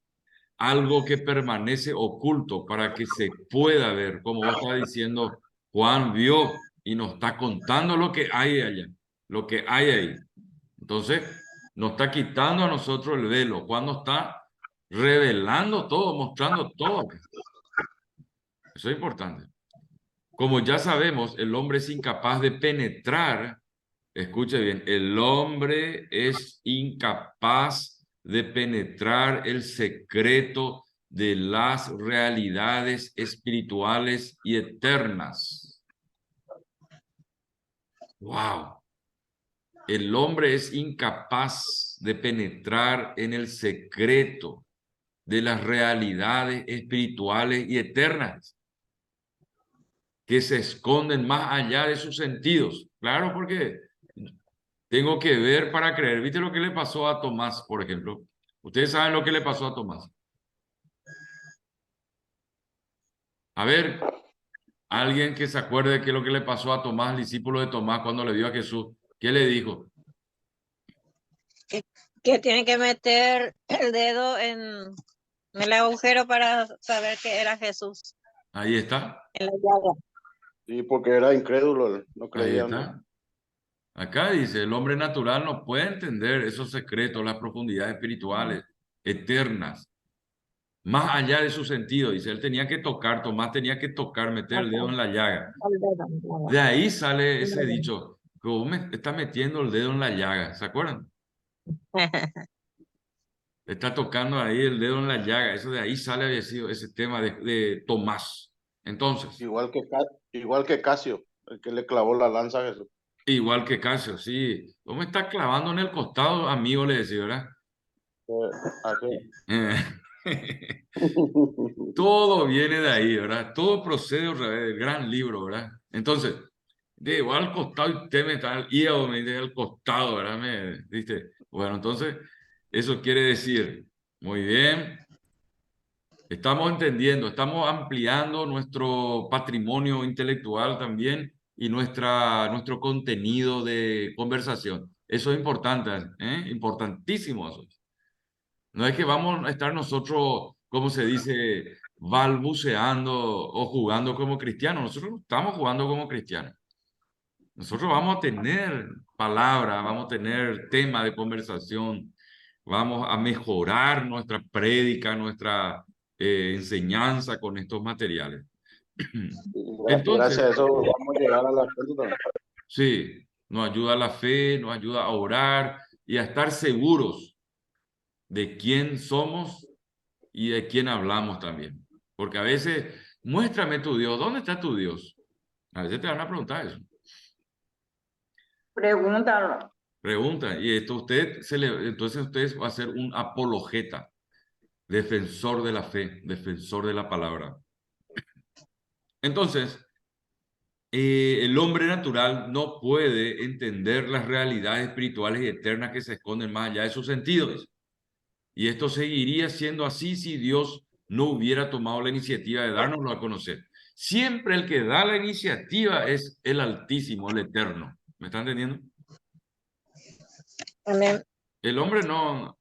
algo que permanece oculto para que se pueda ver, como vos estás diciendo, Juan vio y nos está contando lo que hay allá, lo que hay ahí. Entonces nos está quitando a nosotros el velo, Juan nos está revelando todo, mostrando todo. Eso es importante. Como ya sabemos, el hombre es incapaz de penetrar. Escuche bien, el hombre es incapaz de penetrar el secreto de las realidades espirituales y eternas. ¡Wow! El hombre es incapaz de penetrar en el secreto de las realidades espirituales y eternas que se esconden más allá de sus sentidos. Claro, porque tengo que ver para creer. ¿Viste lo que le pasó a Tomás, por ejemplo? Ustedes saben lo que le pasó a Tomás. A ver, alguien que se acuerde de qué es lo que le pasó a Tomás, el discípulo de Tomás, cuando le vio a Jesús. ¿Qué le dijo? Que tiene que meter el dedo en el agujero para saber que era Jesús. Ahí está. En la llaga. Sí, porque era incrédulo, no Ahí creía. está. Acá dice, el hombre natural no puede entender esos secretos, las profundidades espirituales, eternas, más allá de su sentido. Dice, él tenía que tocar, Tomás tenía que tocar, meter el dedo en la llaga. De ahí sale ese dicho, que vos me estás metiendo el dedo en la llaga, ¿se acuerdan? Está tocando ahí el dedo en la llaga, eso de ahí sale había sido ese tema de Tomás. Entonces, Igual que Casio, el que le clavó la lanza a Jesús. igual que Casio, sí, vos me estás clavando en el costado, amigo, le decía, ¿verdad? Todo viene de ahí, ¿verdad? Todo procede a través del gran libro, ¿verdad? Entonces, de igual al costado y usted me está al hígado, me dice al costado, ¿verdad? ¿Viste? Bueno, entonces, eso quiere decir, muy bien, estamos entendiendo, estamos ampliando nuestro patrimonio intelectual también y nuestro contenido de conversación. Eso es importante, ¿eh? Importantísimo eso. No es que vamos a estar nosotros, como se dice, balbuceando o jugando como cristianos. Nosotros no estamos jugando como cristianos. Nosotros vamos a tener palabra, vamos a tener tema de conversación, vamos a mejorar nuestra prédica, nuestra enseñanza con estos materiales. Y Entonces, gracias a eso vamos a llegar a la gente también. sí, nos ayuda a la fe, nos ayuda a orar y a estar seguros de quién somos y de quién hablamos también. Porque a veces, muéstrame tu Dios, ¿dónde está tu Dios? A veces te van a preguntar eso. Pregúntalo. Pregunta, y esto entonces usted va a ser un apologeta, defensor de la fe, defensor de la palabra. Entonces, el hombre natural no puede entender las realidades espirituales y eternas que se esconden más allá de sus sentidos. Y esto seguiría siendo así si Dios no hubiera tomado la iniciativa de dárnoslo a conocer. Siempre el que da la iniciativa es el Altísimo, el Eterno. ¿Me están entendiendo? Amén. El hombre no...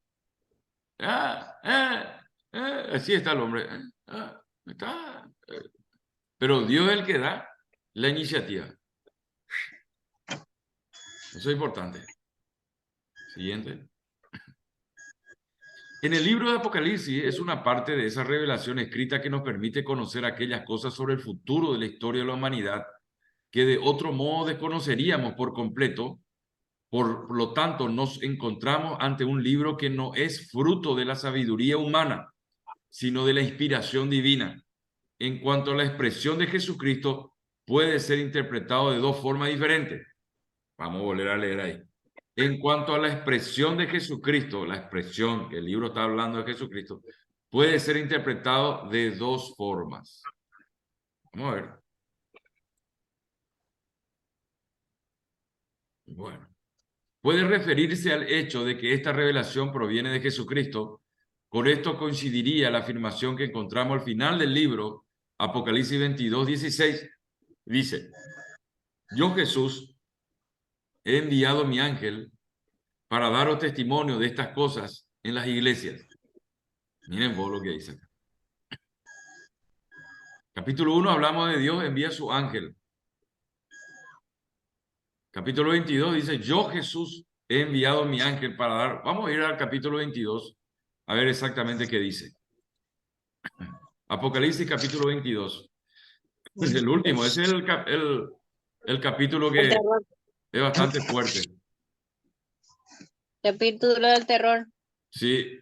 así está el hombre. Está. Pero Dios es el que da la iniciativa. Eso es importante. Siguiente. En el libro de Apocalipsis es una parte de esa revelación escrita que nos permite conocer aquellas cosas sobre el futuro de la historia de la humanidad que de otro modo desconoceríamos por completo. Por lo tanto, nos encontramos ante un libro que no es fruto de la sabiduría humana, sino de la inspiración divina. En cuanto a la expresión de Jesucristo, puede ser interpretado de dos formas diferentes. Vamos a volver a leer ahí. En cuanto a la expresión de Jesucristo, la expresión que el libro está hablando de Jesucristo, puede ser interpretado de dos formas. Vamos a ver. Bueno, puede referirse al hecho de que esta revelación proviene de Jesucristo. Con esto coincidiría la afirmación que encontramos al final del libro, Apocalipsis 22:16. Dice, yo Jesús he enviado mi ángel para daros testimonio de estas cosas en las iglesias. Miren vos lo que dice acá. Capítulo 1 hablamos de Dios envía su ángel. Capítulo 22 dice, yo Jesús he enviado mi ángel para dar... Vamos a ir al capítulo 22 a ver exactamente qué dice. Apocalipsis capítulo 22. Es el último, ese es el capítulo El que terror. es bastante fuerte. Capítulo del terror. Sí.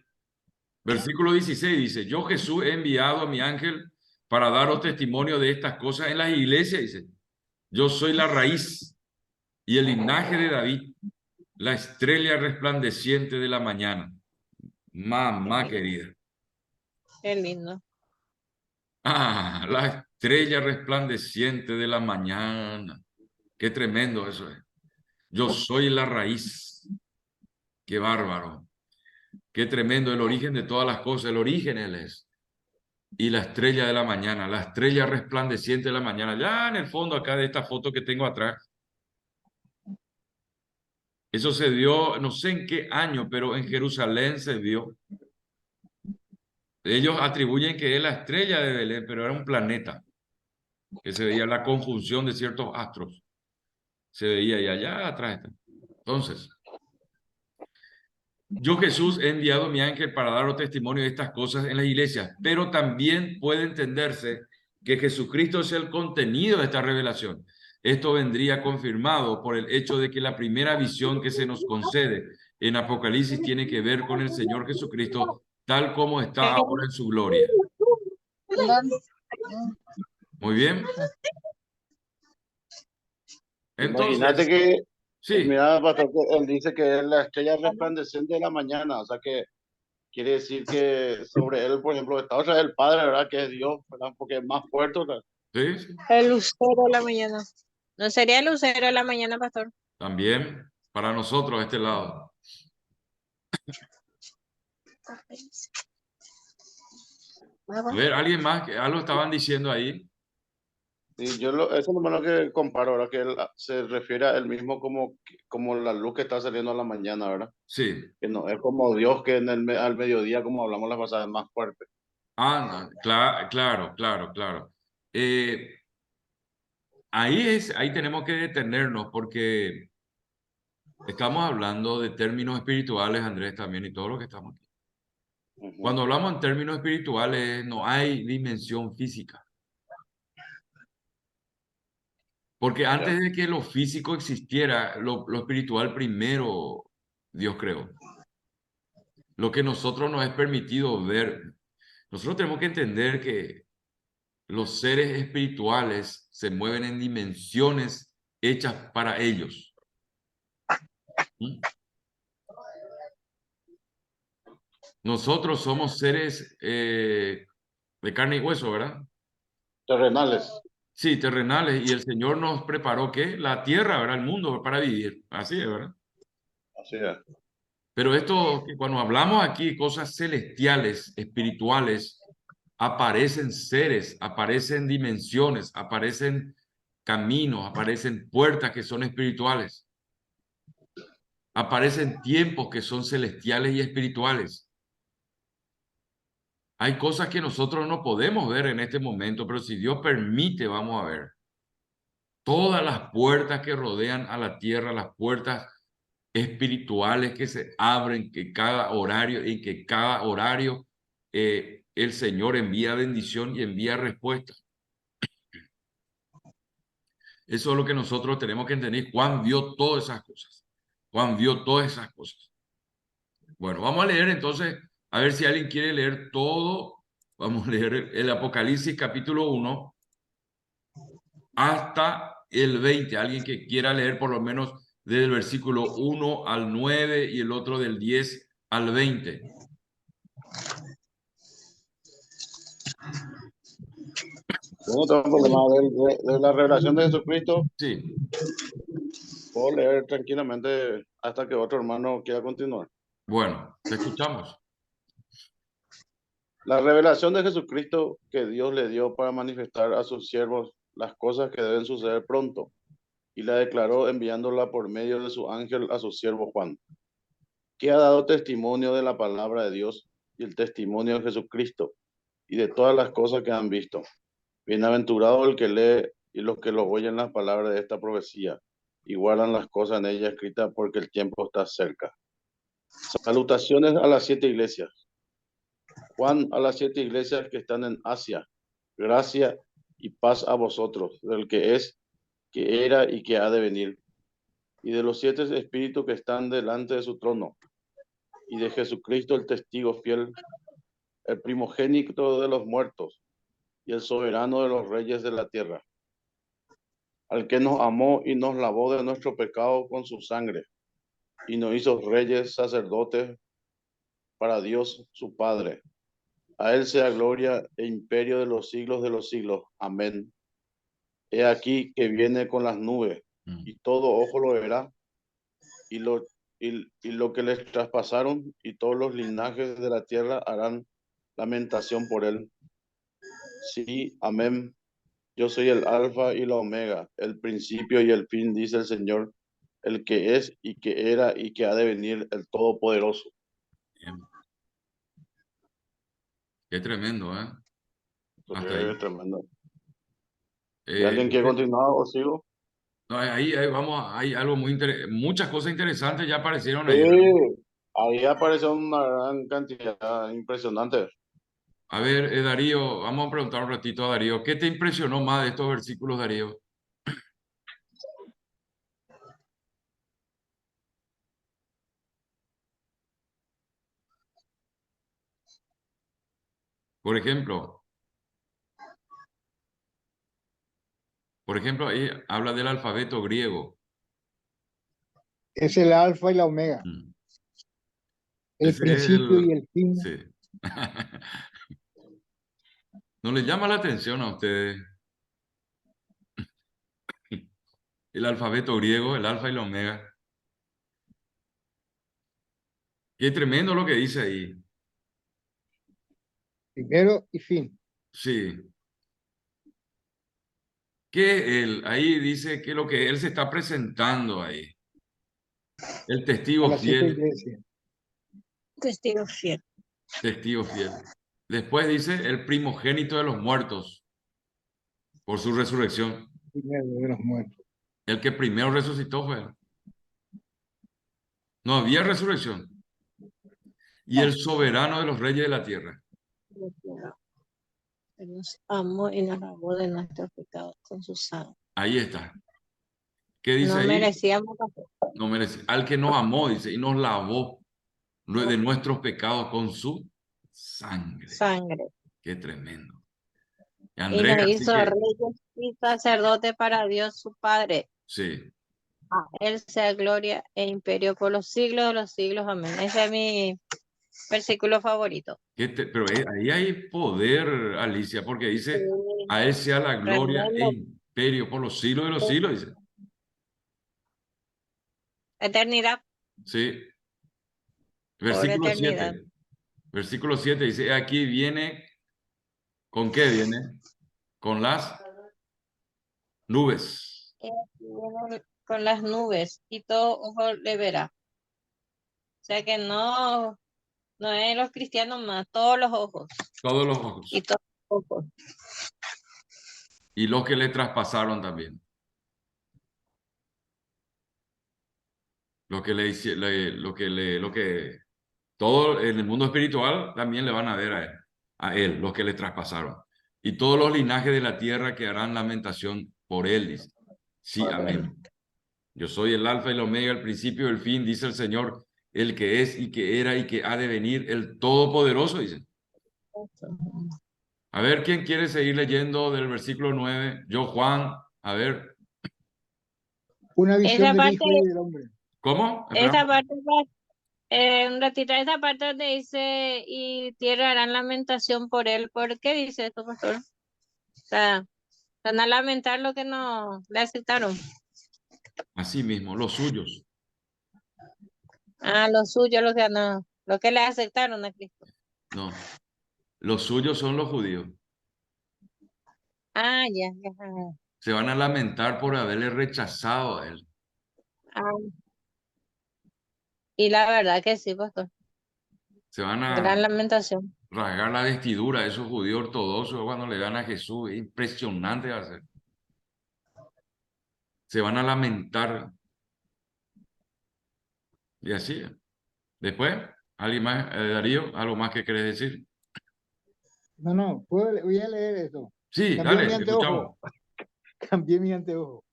Versículo 16 dice, yo Jesús he enviado a mi ángel para daros testimonio de estas cosas en las iglesias, dice. Yo soy la raíz y el linaje de David, la estrella resplandeciente de la mañana. Mamá querida. Qué lindo. Ah, la estrella resplandeciente de la mañana. Qué tremendo eso es. Yo soy la raíz. Qué bárbaro. Qué tremendo el origen de todas las cosas. El origen Él es. Y la estrella de la mañana, la estrella resplandeciente de la mañana. Ya en el fondo acá de esta foto que tengo atrás. Eso se dio, no sé en qué año, pero en Jerusalén se vio. Ellos atribuyen que es la estrella de Belén, pero era un planeta. Que se veía la conjunción de ciertos astros. Se veía y allá atrás está. Entonces, yo Jesús he enviado a mi ángel para daros testimonio de estas cosas en las iglesias, pero también puede entenderse que Jesucristo es el contenido de esta revelación. Esto vendría confirmado por el hecho de que la primera visión que se nos concede en Apocalipsis tiene que ver con el Señor Jesucristo, tal como está ahora en su gloria. Muy bien. Imagínate Entonces, que, sí, mira, pastor, que él dice que es la estrella resplandeciente de la mañana, o sea que quiere decir que sobre él, por ejemplo, está otra vez el Padre, ¿verdad? Que es Dios, ¿verdad? Porque es más fuerte, ¿verdad? sí, sí. El lucero de la mañana. ¿No sería el lucero de la mañana, pastor? También para nosotros este lado. A ver, ¿alguien más? ¿Algo estaban diciendo ahí? Y eso es lo menos que comparo, ¿verdad? Que él se refiere a él mismo como la luz que está saliendo a la mañana, ¿verdad? Sí. Que no es como Dios que al mediodía, como hablamos la pasada, es más fuerte. Ah, no, claro, claro, claro. Ahí tenemos que detenernos porque estamos hablando de términos espirituales, Andrés, también, y todo lo que estamos aquí. Ujú. Cuando hablamos en términos espirituales, no hay dimensión física. Porque antes de que lo físico existiera, lo espiritual primero Dios creó. Lo que nosotros nos es permitido ver. Nosotros tenemos que entender que los seres espirituales se mueven en dimensiones hechas para ellos. ¿Mm? Nosotros somos seres de carne y hueso, ¿verdad? Terrenales. Sí, terrenales. Y el Señor nos preparó, ¿qué? La tierra, ¿verdad? El mundo para vivir. Así es, ¿verdad? Así es. Pero esto, que cuando hablamos aquí de cosas celestiales, espirituales, aparecen seres, aparecen dimensiones, aparecen caminos, aparecen puertas que son espirituales. Aparecen tiempos que son celestiales y espirituales. Hay cosas que nosotros no podemos ver en este momento, pero si Dios permite, vamos a ver. Todas las puertas que rodean a la tierra, las puertas espirituales que se abren, que cada horario, y que cada horario el Señor envía bendición y envía respuesta. Eso es lo que nosotros tenemos que entender. Juan vio todas esas cosas. Juan vio todas esas cosas. Bueno, vamos a leer entonces, a ver si alguien quiere leer todo. Vamos a leer el Apocalipsis capítulo 1 hasta el 20. Alguien que quiera leer por lo menos desde el versículo 1 al 9 y el otro del 10 al 20. Yo no tengo problema de la revelación de Jesucristo. Sí, Puedo leer tranquilamente hasta que otro hermano quiera continuar. bueno, te escuchamos. La revelación de Jesucristo que Dios le dio para manifestar a sus siervos las cosas que deben suceder pronto, y la declaró enviándola por medio de su ángel a su siervo Juan, que ha dado testimonio de la palabra de Dios y el testimonio de Jesucristo y de todas las cosas que han visto. Bienaventurado el que lee y los que lo oyen las palabras de esta profecía y guardan las cosas en ella escritas, porque el tiempo está cerca. Salutaciones a las 7 iglesias. Juan, a las 7 iglesias que están en Asia. Gracia y paz a vosotros, del que es, que era y que ha de venir, y de los 7 espíritus que están delante de su trono, y de Jesucristo el testigo fiel, el primogénito de los muertos, y el soberano de los reyes de la tierra, al que nos amó y nos lavó de nuestro pecado con su sangre, y nos hizo reyes, sacerdotes para Dios su Padre. A él sea gloria e imperio de los siglos. Amén. He aquí que viene con las nubes, y todo ojo lo verá, y lo que les traspasaron, y todos los linajes de la tierra harán lamentación por él. Sí, amén. Yo soy el alfa y la omega, el principio y el fin, dice el Señor, el que es y que era y que ha de venir, el Todopoderoso. Bien. Qué tremendo, ¿eh? Hasta ahí. Es tremendo. ¿Y Eh, alguien quiere continuar o sigo? no, ahí vamos, hay algo muy interesante, muchas cosas interesantes ya aparecieron Sí, ahí, ¿verdad? ahí apareció una gran cantidad impresionante. A ver, Darío, vamos a preguntar un ratito a Darío, ¿qué te impresionó más de estos versículos, Darío? Por ejemplo, ahí habla del alfabeto griego. Es el alfa y la omega, Mm. el Ese es principio y el fin. sí. ¿No les llama la atención a ustedes el alfabeto griego, el alfa y la omega? Qué tremendo lo que dice ahí. Primero y fin. Sí. Que él, ahí dice que lo que él se está presentando ahí. El A testigo las 7 fiel, iglesias. Testigo fiel. testigo fiel. Después dice el primogénito de los muertos por su resurrección. Primero de los muertos. El que primero resucitó fue él. No había resurrección. Y el No, soberano de los reyes de la tierra. Él nos amó y nos lavó de nuestros pecados con su sangre. Ahí está. ¿Qué dice No ahí? merecíamos No merece. Al que nos amó, dice, y nos lavó de nuestros pecados con su sangre. sangre. Qué tremendo. Y Y Andrés, nos así hizo que, reyes y sacerdote para Dios su Padre. sí. A Él sea gloria e imperio por los siglos de los siglos. Amén. Ese es mi versículo favorito. Pero ahí hay poder, Alicia, porque dice, Sí, a él sea la gloria e tremendo. imperio por los siglos de los siglos, dice. Eternidad Sí. por Versículo eternidad. 7. Versículo 7 dice, aquí viene, ¿con qué viene? Con las nubes. Y viene con las nubes y todo ojo le verá. O sea que no, no es los cristianos más, todos los ojos Todos los y ojos. todos los ojos. Y los que le traspasaron también. Lo que le hice- le- lo que todo en el mundo espiritual también le van a ver a él, los que le traspasaron. Y todos los linajes de la tierra que harán lamentación por él, dice. Sí, amén. Yo soy el alfa y el omega, el principio y el fin, dice el Señor, el que es y que era y que ha de venir, el Todopoderoso, dice. A ver, ¿quién quiere seguir leyendo del versículo 9? Yo, Juan, a ver, Una visión Esa del parte, Hijo y del Hombre. ¿cómo? Espera. esa parte, un ratito, esa parte donde dice, y tierra harán lamentación por él. ¿Por qué dice esto, pastor? O sea, van a lamentar lo que no le aceptaron. Así mismo, los suyos. Ah, lo suyo, lo que no, lo que le aceptaron a Cristo. No, los suyos son los judíos. Ah, ya, ya. Se van a lamentar por haberle rechazado a él. Ah, y la verdad que sí, pastor. Se van a Gran lamentación. rasgar la vestidura de esos judíos ortodoxos cuando le dan a Jesús. Es impresionante va a ser. Se van a lamentar. Y así. Después, ¿alguien más, Darío? ¿Algo más que querés decir? No, voy a leer eso. Sí, Cambié dale, mi te escuchamos. anteojo. Cambié mi anteojo.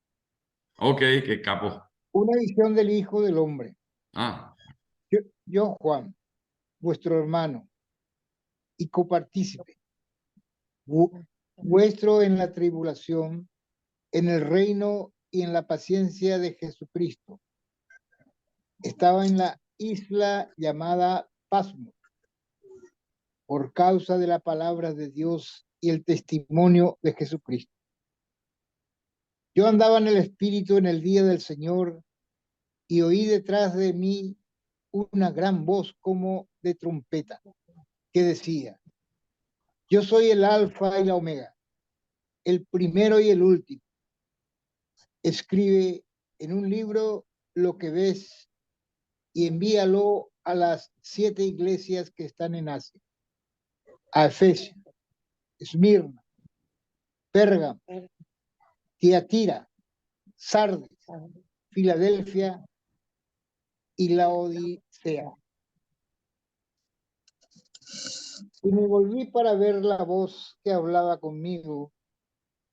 Ok, qué capo. Una visión del Hijo del Hombre. Ah, Yo, Juan, vuestro hermano y copartícipe, vuestro en la tribulación, en el reino y en la paciencia de Jesucristo. Estaba en la isla llamada Pasmo, por causa de la palabra de Dios y el testimonio de Jesucristo. Yo andaba en el Espíritu en el día del Señor y oí detrás de mí una gran voz como de trompeta que decía, yo soy el Alfa y la Omega, el primero y el último. Escribe en un libro lo que ves y envíalo a las 7 iglesias que están en Asia, a Efesio, Esmirna, Pérgamo, Tiatira, Sardis, Filadelfia y Laodicea. Y me volví para ver la voz que hablaba conmigo,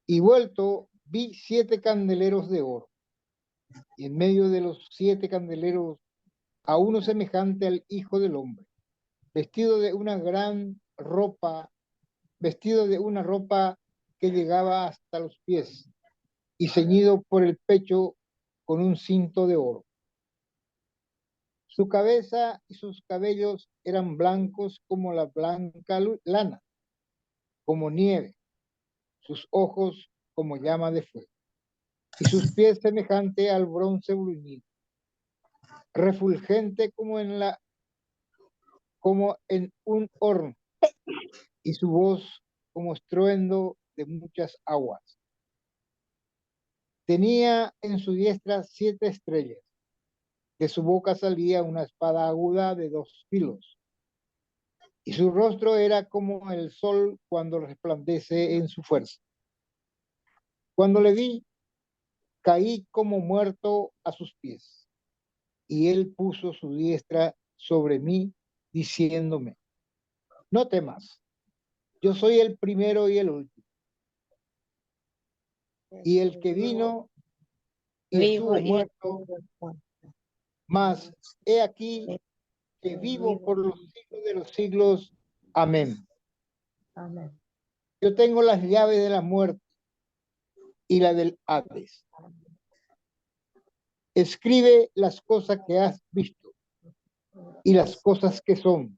y vuelto vi 7 candeleros de oro, y en medio de los 7 candeleros a uno semejante al Hijo del Hombre, vestido de una gran ropa, vestido de una ropa que llegaba hasta los pies, y ceñido por el pecho con un cinto de oro. Su cabeza y sus cabellos eran blancos como la blanca lana, como nieve, sus ojos como llama de fuego, y sus pies semejante al bronce bruñido, refulgente como en un horno, y su voz como estruendo de muchas aguas. Tenía en su diestra 7 estrellas, de su boca salía una espada aguda de 2 filos, y su rostro era como el sol cuando resplandece en su fuerza. Cuando le vi, caí como muerto a sus pies, y él puso su diestra sobre mí, diciéndome, no temas, yo soy el primero y el último, y el que vino y Vivo estuve y muerto, estuve muerto. mas he aquí que vivo por los siglos de los siglos. Amén. Amén. Yo tengo las llaves de la muerte y la del Hades. Escribe las cosas que has visto y las cosas que son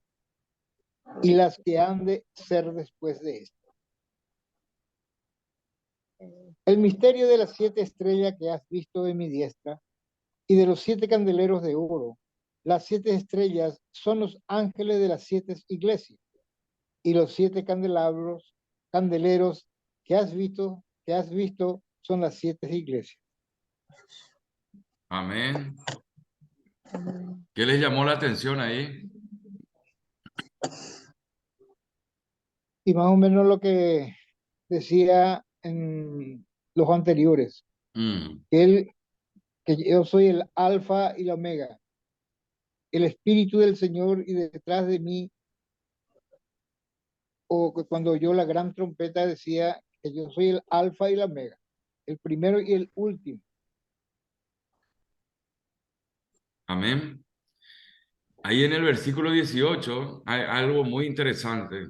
y las que han de ser después de esto. El misterio de las 7 estrellas que has visto en mi diestra y de los 7 candeleros de oro. Las 7 estrellas son los ángeles de las 7 iglesias y los 7 candeleros que has visto son las 7 iglesias. Amén. ¿Qué les llamó la atención ahí? Y más o menos lo que decía en los anteriores, Mm, que yo soy el alfa y la omega, el espíritu del Señor, y detrás de mí, o que cuando oyó la gran trompeta decía que yo soy el alfa y la omega, el primero y el último. amén. Ahí en el versículo 18 hay algo muy interesante.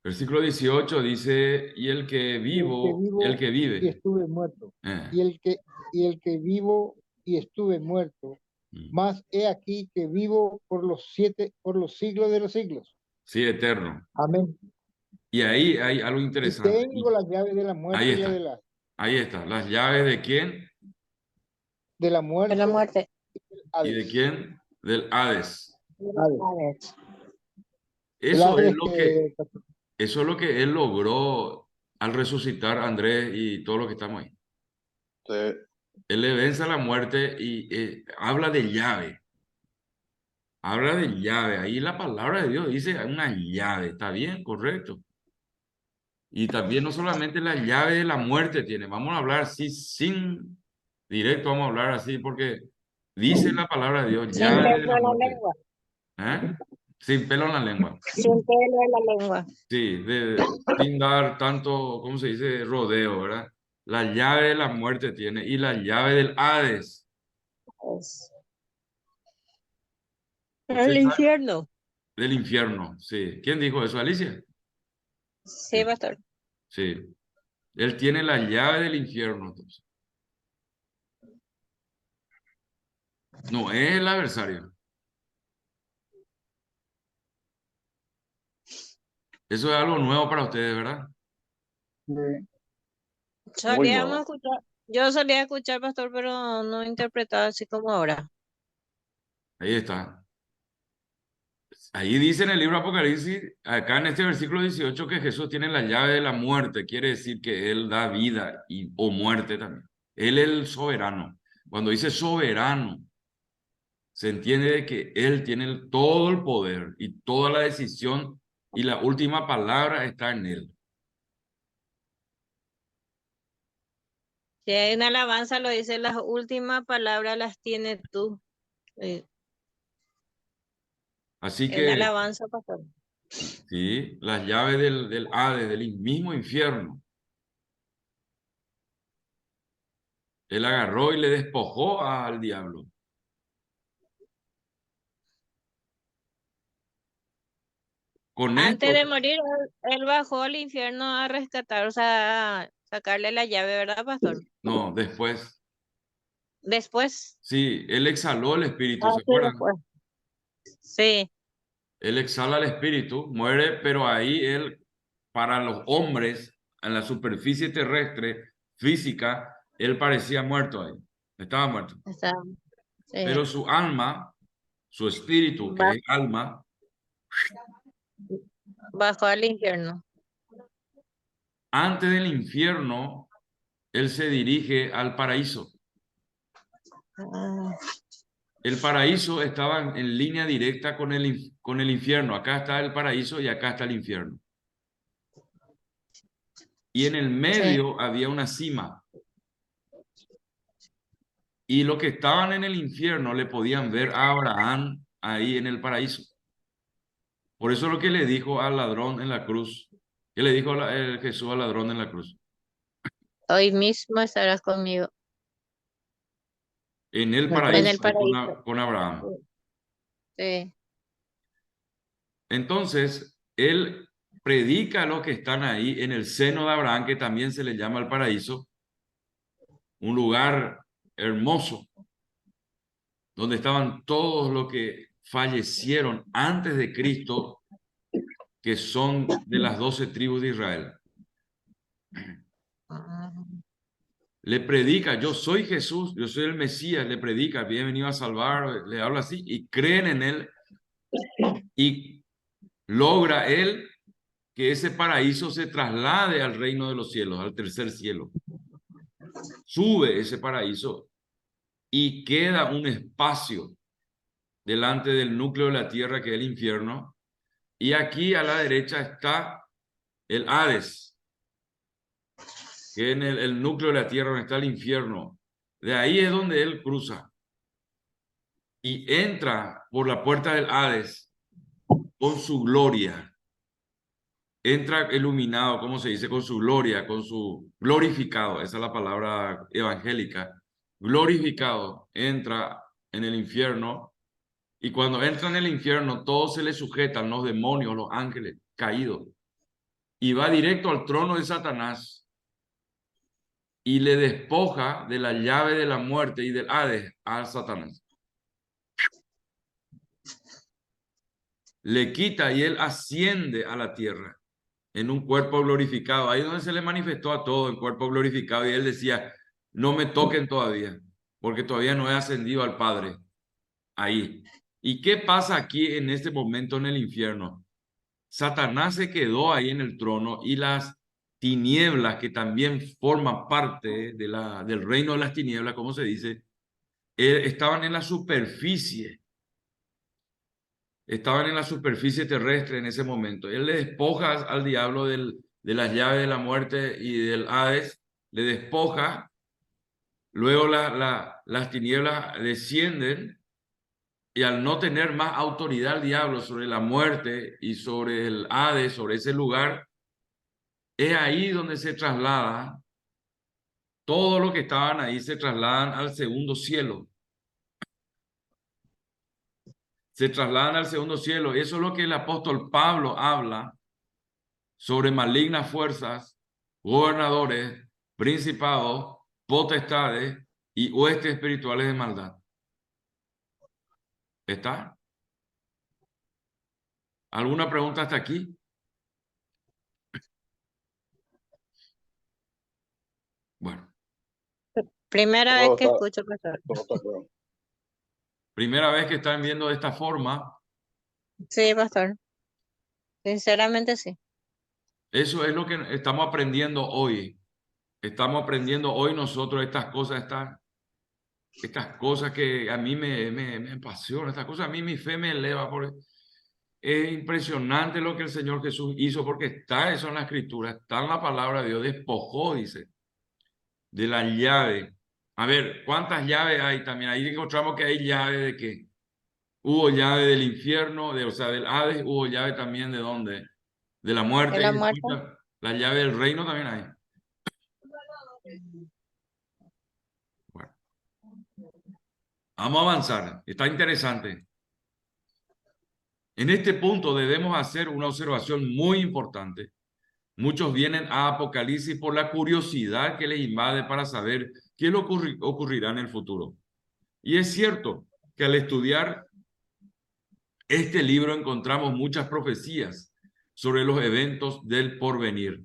Versículo 18 dice, y el que Y vive. estuve muerto, Eh, y el que vivo y estuve muerto, mm, más he aquí que vivo por los siglos de los siglos. sí, eterno. Amén. Y ahí hay algo Y interesante. tengo las llaves de la Ahí muerte y está. Ahí está. ¿Las llaves de quién? de la De la muerte muerte. ¿Y de Hades. quién? Del Hades. Hades. El Eso es Hades lo que, que eso es lo que él logró al resucitar a Andrés y todos los que estamos ahí. Sí. Él le vence a la muerte y habla de llave. Habla de llave. Ahí la palabra de Dios dice una llave. ¿Está bien? Correcto. Y también no solamente la llave de la muerte tiene. Vamos a hablar así sin directo, vamos a hablar así porque dice la palabra de Dios, Sin llave de pelo la en la muerte. lengua. ¿Eh? Sin pelo en la lengua. Sin pelo en la lengua. Sí, sin dar tanto, ¿cómo se dice? Rodeo, ¿verdad? La llave de la muerte tiene y la llave del Hades. Es ¿Usted el sabe? infierno. Del infierno, sí. ¿Quién dijo eso, Alicia? Sí, pastor. Sí. Él tiene la llave del infierno, entonces. No es el adversario. Eso es algo nuevo para ustedes, ¿verdad? Muy Solíamos nuevo. escuchar, yo solía escuchar, pastor, pero no interpretaba así como ahora. Ahí está. Ahí dice en el libro Apocalipsis, acá en este versículo 18, que Jesús tiene la llave de la muerte. Quiere decir que Él da vida o muerte también. Él es el soberano. Cuando dice soberano, se entiende de que Él tiene todo el poder y toda la decisión y la última palabra está en Él. Si hay una alabanza, lo dice, las últimas palabras las tienes tú. Así Es una que, alabanza, pastor. sí, las llaves del Hades, del mismo infierno, Él agarró y le despojó al diablo. Con Antes esto, de morir, él bajó al infierno a rescatar, o sea, a sacarle la llave, ¿verdad, pastor? no, después, Después. sí, Él exhaló el espíritu, Ah, ¿se sí, acuerdan? después. Sí, Él exhala el espíritu, muere, pero ahí Él, para los hombres, en la superficie terrestre, física, Él parecía muerto ahí, estaba muerto. está. Sí. Pero su alma, su espíritu, que Ba- es alma, Bajó al infierno. antes del infierno, Él se dirige al paraíso. Ah, El paraíso estaba en línea directa con el infierno. Acá está el paraíso y acá está el infierno. Y en el sí. medio había una cima. Y los que estaban en el infierno le podían ver a Abraham ahí en el paraíso. Por eso es lo que le dijo al ladrón en la cruz. ¿Qué le dijo Jesús al ladrón en la cruz? Hoy mismo estarás conmigo en el En el paraíso, paraíso. con Abraham. Sí. Entonces, él predica a los que están ahí en el seno de Abraham, que también se le llama el paraíso, un lugar hermoso, donde estaban todos los que fallecieron antes de Cristo, que son de las 12 tribus de Israel. Le predica, yo soy Jesús, yo soy el Mesías, le predica, bienvenido a salvar, le habla así, y creen en él, y logra él que ese paraíso se traslade al reino de los cielos, al tercer cielo. Sube ese paraíso y queda un espacio delante del núcleo de la tierra, que es el infierno, y aquí a la derecha está el Hades, que en el núcleo de la tierra donde está el infierno. De ahí es donde él cruza y entra por la puerta del Hades con su gloria. Entra iluminado, ¿cómo se dice? Con su gloria, con su glorificado. Esa es la palabra evangélica. Glorificado, entra en el infierno. Y cuando entra en el infierno, todos se le sujetan, los demonios, los ángeles caídos. Y va directo al trono de Satanás y le despoja de la llave de la muerte y del Hades a Satanás. Le quita y él asciende a la tierra en un cuerpo glorificado. Ahí es donde se le manifestó a todo el cuerpo glorificado, y él decía, no me toquen todavía, porque todavía no he ascendido al Padre. Ahí. ¿Y qué pasa aquí en este momento en el infierno? Satanás se quedó ahí en el trono, y las tinieblas, que también forman parte de del reino de las tinieblas, como se dice, estaban en la superficie. Estaban en la superficie terrestre en ese momento. Él le despoja al diablo de las llaves de la muerte y del Hades, le despoja. Luego las tinieblas descienden, y al no tener más autoridad el diablo sobre la muerte y sobre el Hades, sobre ese lugar, es ahí donde se traslada. Todos los que estaban ahí se trasladan al segundo cielo. Se trasladan al segundo cielo. Eso es lo que el apóstol Pablo habla sobre malignas fuerzas, gobernadores, principados, potestades y huestes espirituales de maldad. ¿Está? ¿Alguna pregunta hasta aquí? Bueno. Primera vez que escucho, pastor. Primera vez que están viendo de esta forma. Sí, pastor. Sinceramente sí. Eso es lo que estamos aprendiendo hoy. Estamos aprendiendo hoy nosotros estas cosas, estas cosas que a mí me apasionan, estas cosas a mí mi fe me eleva. Es impresionante lo que el Señor Jesús hizo, porque está eso en la Escritura, está en la palabra de Dios. Despojó, dice, de la llave. A ver, ¿cuántas llaves hay también? Ahí encontramos que hay llave de qué. Hubo llave del infierno, o sea, del Hades. Hubo llave también de ¿dónde? De la muerte. ¿De la muerte? La llave del reino también hay. Bueno, vamos a avanzar. Está interesante. En este punto debemos hacer una observación muy importante. Muchos vienen a Apocalipsis por la curiosidad que les invade para saber qué le ocurrirá en el futuro. Y es cierto que al estudiar este libro encontramos muchas profecías sobre los eventos del porvenir.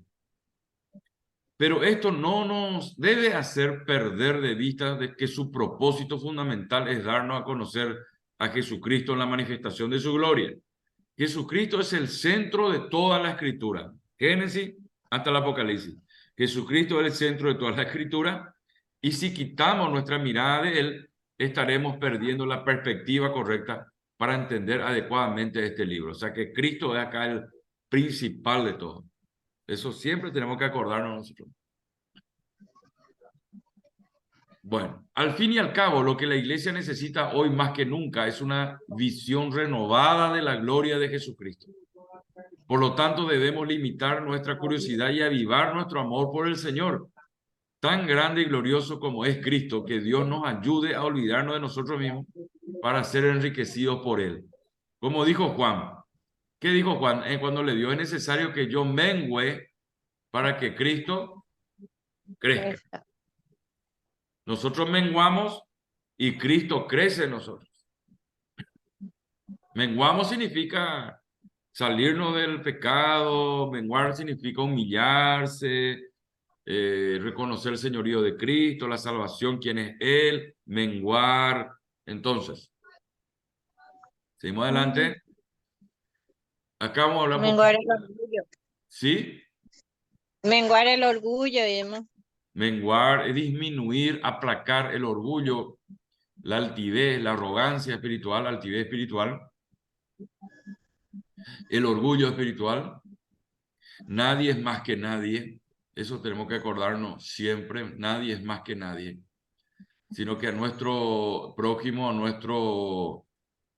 Pero esto no nos debe hacer perder de vista de que su propósito fundamental es darnos a conocer a Jesucristo en la manifestación de su gloria. Jesucristo es el centro de toda la Escritura, Génesis hasta el Apocalipsis. Jesucristo es el centro de toda la Escritura, y si quitamos nuestra mirada de Él, estaremos perdiendo la perspectiva correcta para entender adecuadamente este libro. O sea que Cristo es acá el principal de todo. Eso siempre tenemos que acordarnos nosotros. Bueno, al fin y al cabo, lo que la iglesia necesita hoy más que nunca es una visión renovada de la gloria de Jesucristo. Por lo tanto, debemos limitar nuestra curiosidad y avivar nuestro amor por el Señor. tan grande y glorioso como es Cristo, que Dios nos ayude a olvidarnos de nosotros mismos para ser enriquecidos por Él. Como dijo Juan. ¿Qué dijo Juan? Cuando le dio, es necesario que yo mengüe para que Cristo crezca. Nosotros menguamos y Cristo crece en nosotros. Menguamos significa salirnos del pecado, menguar significa humillarse, reconocer el señorío de Cristo, la salvación, quién es Él, menguar. Entonces, seguimos adelante. Acá vamos a hablar Menguar el orgullo. ¿Sí? Menguar el orgullo, digamos. Menguar es disminuir, aplacar el orgullo, la altivez, la arrogancia espiritual, altivez espiritual, el orgullo espiritual. Nadie es más que nadie. Eso tenemos que acordarnos siempre. Nadie es más que nadie. Sino que a nuestro prójimo, a nuestro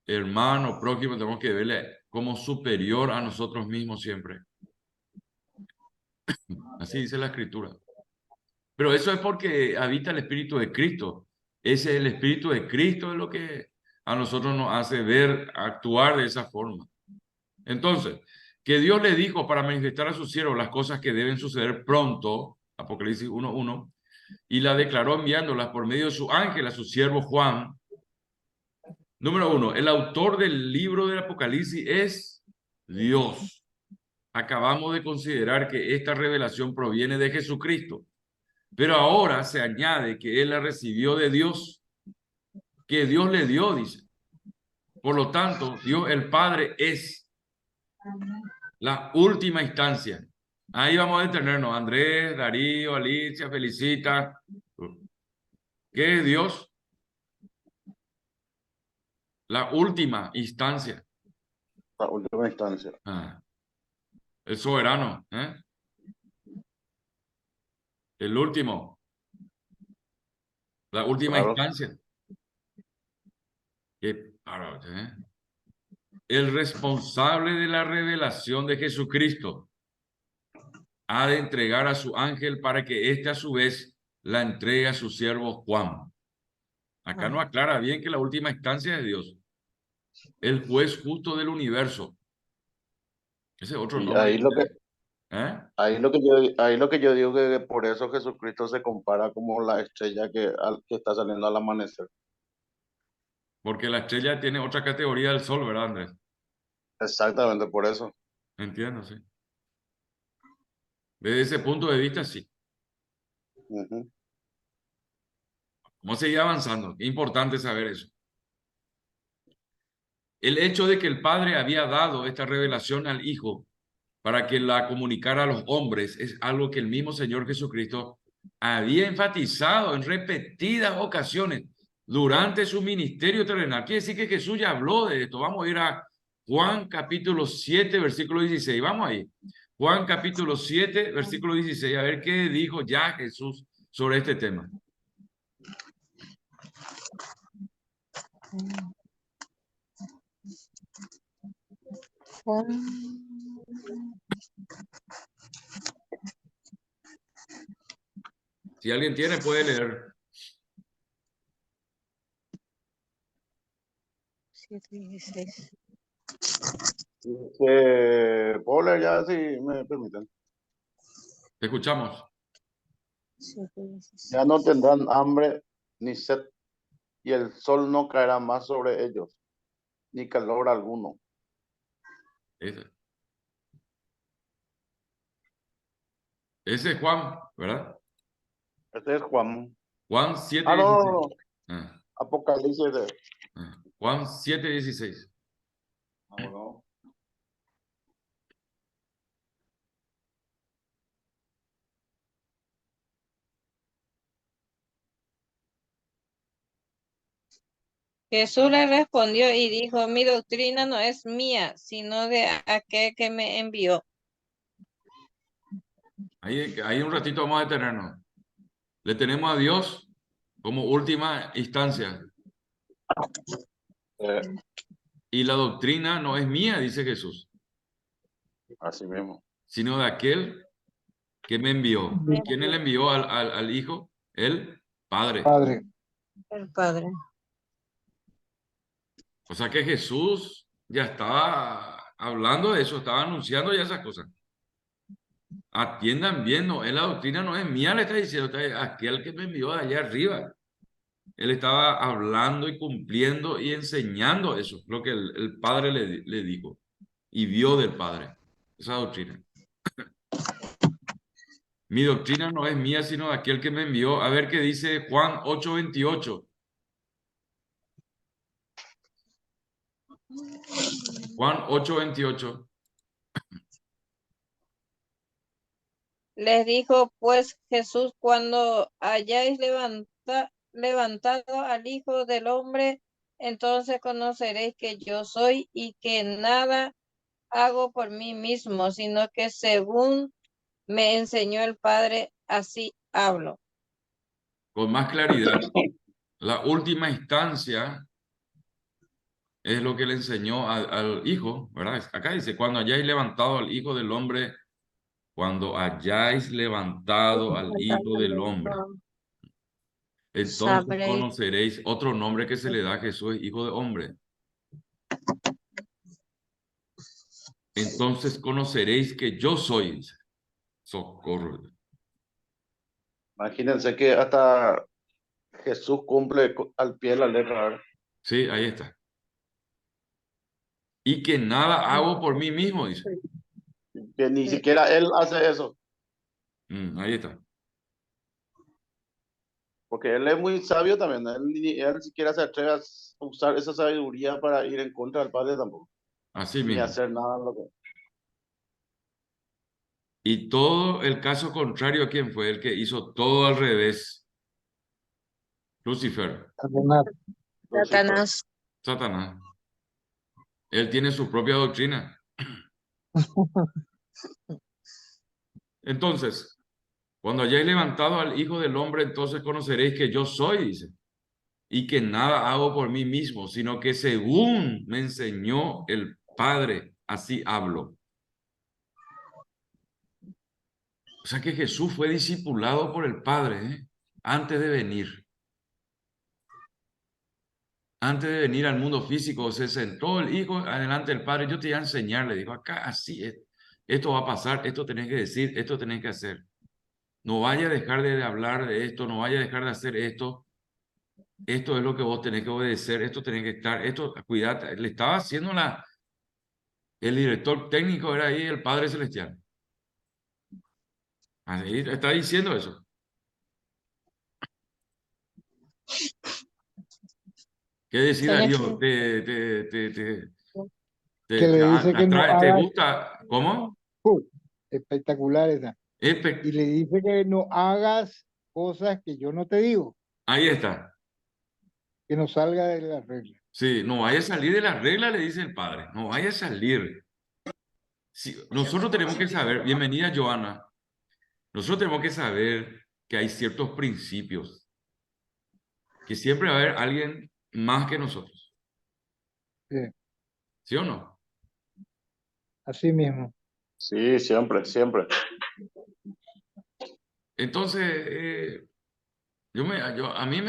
hermano prójimo, tenemos que verle como superior a nosotros mismos siempre. Así dice la Escritura. Pero eso es porque habita el Espíritu de Cristo. Ese es el Espíritu de Cristo, es lo que a nosotros nos hace ver, actuar de esa forma. Entonces, que Dios le dijo para manifestar a sus siervos las cosas que deben suceder pronto, Apocalipsis 1:1, y la declaró enviándolas por medio de su ángel a su siervo Juan. Número 1, el autor del libro del Apocalipsis es Dios. Acabamos de considerar que esta revelación proviene de Jesucristo. Pero ahora se añade que él la recibió de Dios, que Dios le dio, dice. Por lo tanto, Dios el Padre es la última instancia. Ahí vamos a detenernos. Andrés, Darío, Alicia, Felicita. ¿Qué es Dios? La última instancia. La última instancia. El soberano. El último. La última instancia. El responsable de la revelación de Jesucristo ha de entregar a su ángel para que éste a su vez la entregue a su siervo Juan. Acá no aclara bien que la última instancia es Dios, el juez justo del universo. Ese es otro Y nombre. ahí lo que yo digo que por eso Jesucristo se compara como la estrella que está saliendo al amanecer. Porque la estrella tiene otra categoría del sol, ¿verdad, Andrés? Exactamente, por eso. Entiendo, sí. Desde ese punto de vista, sí. ¿Cómo seguir avanzando? Qué importante saber eso. El hecho de que el Padre había dado esta revelación al Hijo para que la comunicara a los hombres es algo que el mismo Señor Jesucristo había enfatizado en repetidas ocasiones durante su ministerio terrenal. Quiere decir que Jesús ya habló de esto. Vamos a ir a Juan capítulo 7, versículo 16. Vamos ahí. Juan capítulo 7, versículo 16. A ver qué dijo ya Jesús sobre este tema. Si alguien tiene, puede leer. 7:16. ¿Puedo leer ya, si me permiten? Te escuchamos. 7:16. Ya no tendrán hambre ni sed, y el sol no caerá más sobre ellos, ni calor alguno. Ese es Juan, ¿verdad? Este es Juan. Juan 7, no. 16. Apocalipsis. Juan 7, 16. Bueno. Jesús le respondió y dijo, mi doctrina no es mía, sino de aquel que me envió. Ahí un ratito vamos a detenernos. Le tenemos a Dios como última instancia. Y la doctrina no es mía, dice Jesús. Así mismo. Sino de aquel que me envió. ¿Y quién le envió al Hijo? El Padre. Padre. El Padre. O sea que Jesús ya estaba hablando de eso, estaba anunciando ya esas cosas. Atiendan bien, no, la doctrina no es mía, le está diciendo, aquel que me envió de allá arriba. Él estaba hablando y cumpliendo y enseñando eso, lo que el Padre le dijo y vio del Padre, esa doctrina. Mi doctrina no es mía, sino de aquel que me envió. A ver qué dice Juan 8:28. Juan 8:28. Les dijo pues Jesús, cuando hayáis levantado al Hijo del Hombre, entonces conoceréis que yo soy y que nada hago por mí mismo, sino que según me enseñó el Padre, así hablo. Con más claridad, la última instancia es lo que le enseñó al Hijo, ¿verdad? Acá dice, cuando hayáis levantado al Hijo del Hombre, cuando hayáis levantado al Hijo del Hombre, entonces Sabréis. conoceréis otro nombre que se le da a Jesús, Hijo de Hombre. Entonces conoceréis que yo soy. Socorro. Imagínense que hasta Jesús cumple al pie de la letra, ¿verdad? Sí, ahí está. Y que nada hago por mí mismo, dice. Que ni siquiera él hace eso, Ahí está. porque él es muy sabio también. Él ni siquiera se atreve a usar esa sabiduría para ir en contra del Padre tampoco, Así ni mismo. hacer nada de lo que... Y todo el caso contrario, ¿quién fue? El que hizo todo al revés. Lucifer, Satanás. Satanás. Él tiene su propia doctrina. Entonces, cuando hayáis levantado al Hijo del Hombre, entonces conoceréis que yo soy, dice. Y que nada hago por mí mismo, sino que según me enseñó el Padre, así hablo. O sea que Jesús fue discipulado por el Padre, antes de venir. Antes de venir al mundo físico, se sentó el Hijo adelante del Padre. Yo te voy a enseñar, le digo, acá así es. Esto va a pasar, esto tenés que decir, esto tenés que hacer. No vaya a dejar de hablar de esto, no vaya a dejar de hacer esto. Esto es lo que vos tenés que obedecer, esto tenés que estar, esto, cuidate. Le estaba haciendo el director técnico, era ahí el Padre Celestial. Ahí está diciendo eso. ¿Qué decir, Darío? Que le dice que no ¿Te hagas, gusta? ¿Cómo? espectacular esa. Y le dice que no hagas cosas que yo no te digo, Ahí está. que no salga de la regla. Sí, no vaya a salir de la regla, le dice el Padre. No vaya a salir. Sí, nosotros tenemos que saber, bienvenida Joana, nosotros tenemos que saber que hay ciertos principios, que siempre va a haber alguien más que nosotros. Sí, ¿Sí o no? así mismo. Sí, siempre, siempre. Entonces, a mí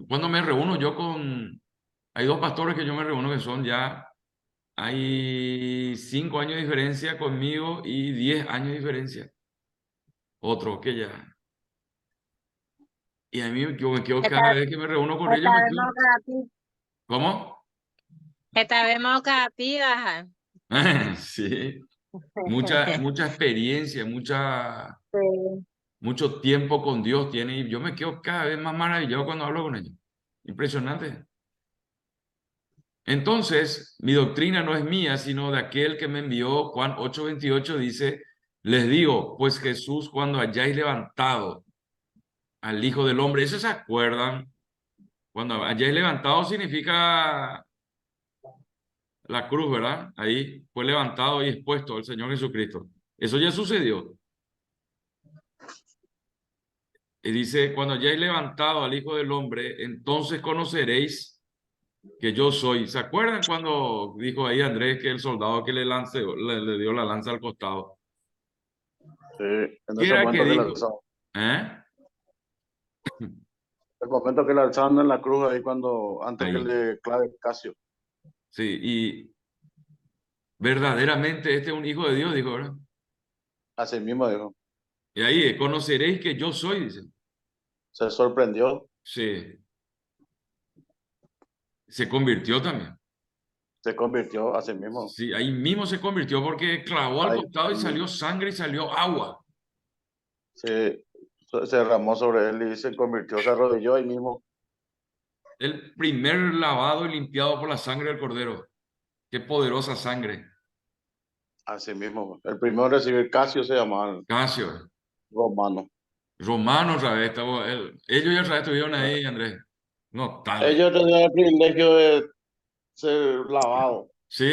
cuando me reúno yo hay dos pastores que yo me reúno que son ya, hay 5 años de diferencia conmigo y 10 años de diferencia. Otro que ya. Y a mí yo me quedo cada vez que me reúno con ellos, me quedo. ¿Cómo? Esta vez cada pía. Sí, mucha experiencia, mucho tiempo con Dios tiene y yo me quedo cada vez más maravillado cuando hablo con ellos. Impresionante. Entonces, mi doctrina no es mía, sino de aquel que me envió. Juan 8:28 dice, les digo, pues Jesús, cuando hayáis levantado al Hijo del Hombre, ¿eso se acuerdan? Cuando hayáis levantado significa la cruz, ¿verdad? Ahí fue levantado y expuesto el Señor Jesucristo. Eso ya sucedió. Y dice, cuando hayáis levantado al Hijo del Hombre, entonces conoceréis que yo soy. ¿Se acuerdan cuando dijo ahí Andrés que el soldado que le dio la lanza al costado? Sí, en ¿Qué ese era que momento que la dijo? alzaban. ¿Eh? El momento que la alzaban en la cruz, ahí cuando, antes que Ahí. le clave Casio. Sí, y verdaderamente este es un hijo de Dios, dijo, ¿verdad? Así mismo dijo. Y ahí, conoceréis que yo soy, dice. Se sorprendió, Sí, se convirtió también. se convirtió así mismo. Sí, ahí mismo se convirtió porque clavó al Ahí, costado y salió sangre y salió agua. se derramó sobre él y se convirtió, se arrodilló ahí mismo. El primer lavado y limpiado por la sangre del Cordero. Qué poderosa sangre. Así mismo. El primero en recibir Casio se llamaba el Casio, romano. Romano otra vez. Ellos ya otra vez estuvieron ahí, Andrés. No, tal. Ellos tenían el privilegio de ser lavados. Sí,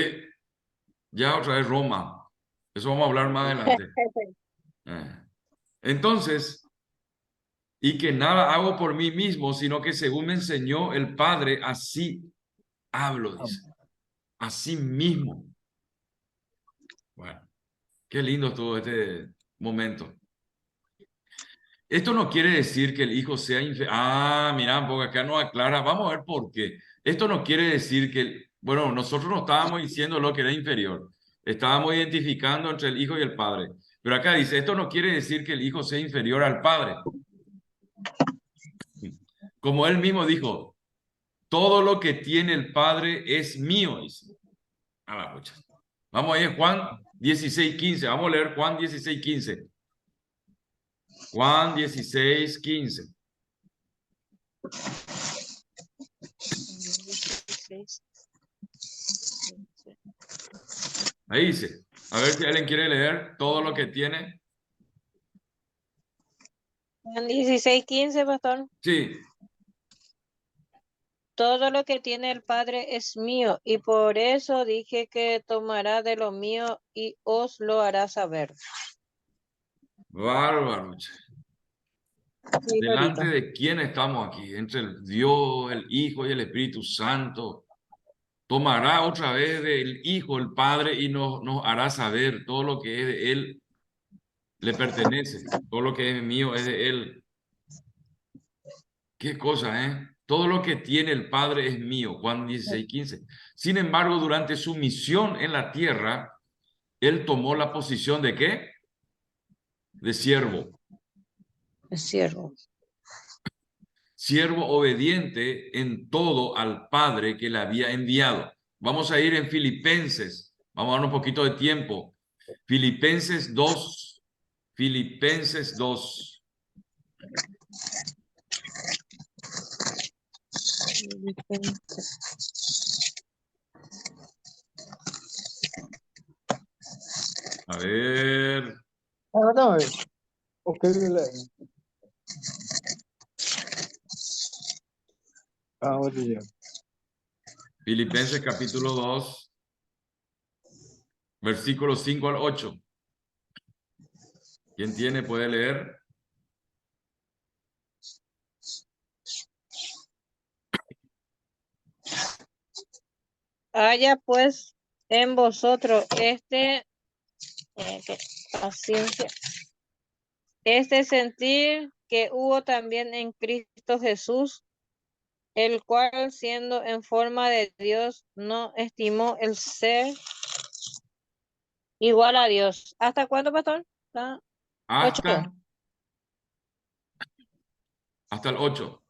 ya otra vez Roma. Eso vamos a hablar más adelante. Entonces, y que nada hago por mí mismo, sino que según me enseñó el Padre, así hablo, dice. Así mismo. Bueno, qué lindo estuvo este momento. Esto no quiere decir que el hijo sea inferior. Ah, mira, porque acá no aclara. Vamos a ver por qué. Esto no quiere decir que, bueno, nosotros no estábamos diciendo lo que era inferior. Estábamos identificando entre el hijo y el padre. Pero acá dice, esto no quiere decir que el hijo sea inferior al padre. Como él mismo dijo, todo lo que tiene el padre es mío, dice. A la pucha. Vamos a ir Juan 16:15. Vamos a leer Juan 16:15. Juan 16:15. Ahí dice. A ver si alguien quiere leer todo lo que tiene. Juan 16:15, pastor. Sí. Todo lo que tiene el Padre es mío, y por eso dije que tomará de lo mío y os lo hará saber. Bárbaro. Sí, ¿Delante Lorita. de quién estamos aquí? Entre el Dios, el Hijo y el Espíritu Santo. Tomará otra vez del Hijo, el Padre, y nos hará saber todo lo que es de Él le pertenece. Todo lo que es mío es de Él. Qué cosa, ¿eh? Todo lo que tiene el Padre es mío. Juan 16:15. Sin embargo, durante su misión en la tierra, Él tomó la posición de ¿qué? De siervo. Es cierto. Siervo obediente en todo al Padre que le había enviado. Vamos a ir en Filipenses. Vamos a dar un poquito de tiempo. Filipenses 2. Filipenses 2. A ver. Ahora a ver. Ok, ahora ya. Filipenses capítulo 2, versículos 5 al 8. ¿Quién tiene? ¿Puede leer? Haya pues en vosotros paciencia, este sentir que hubo también en Cristo Jesús, el cual siendo en forma de Dios no estimó el ser igual a Dios. ¿Hasta cuándo, pastor? Hasta, 8. hasta el 8.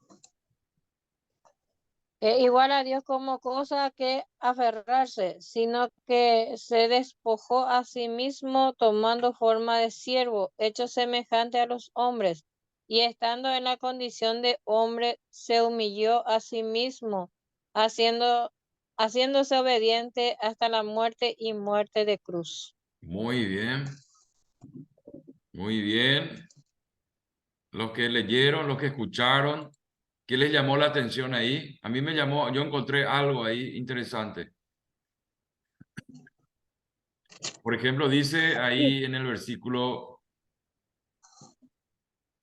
Igual a Dios como cosa que aferrarse, sino que se despojó a sí mismo tomando forma de siervo, hecho semejante a los hombres, y estando en la condición de hombre, se humilló a sí mismo, haciéndose obediente hasta la muerte y muerte de cruz. Muy bien. Muy bien. Los que leyeron, los que escucharon, ¿qué les llamó la atención ahí? A mí me llamó, yo encontré algo ahí interesante. Por ejemplo, dice ahí en el versículo,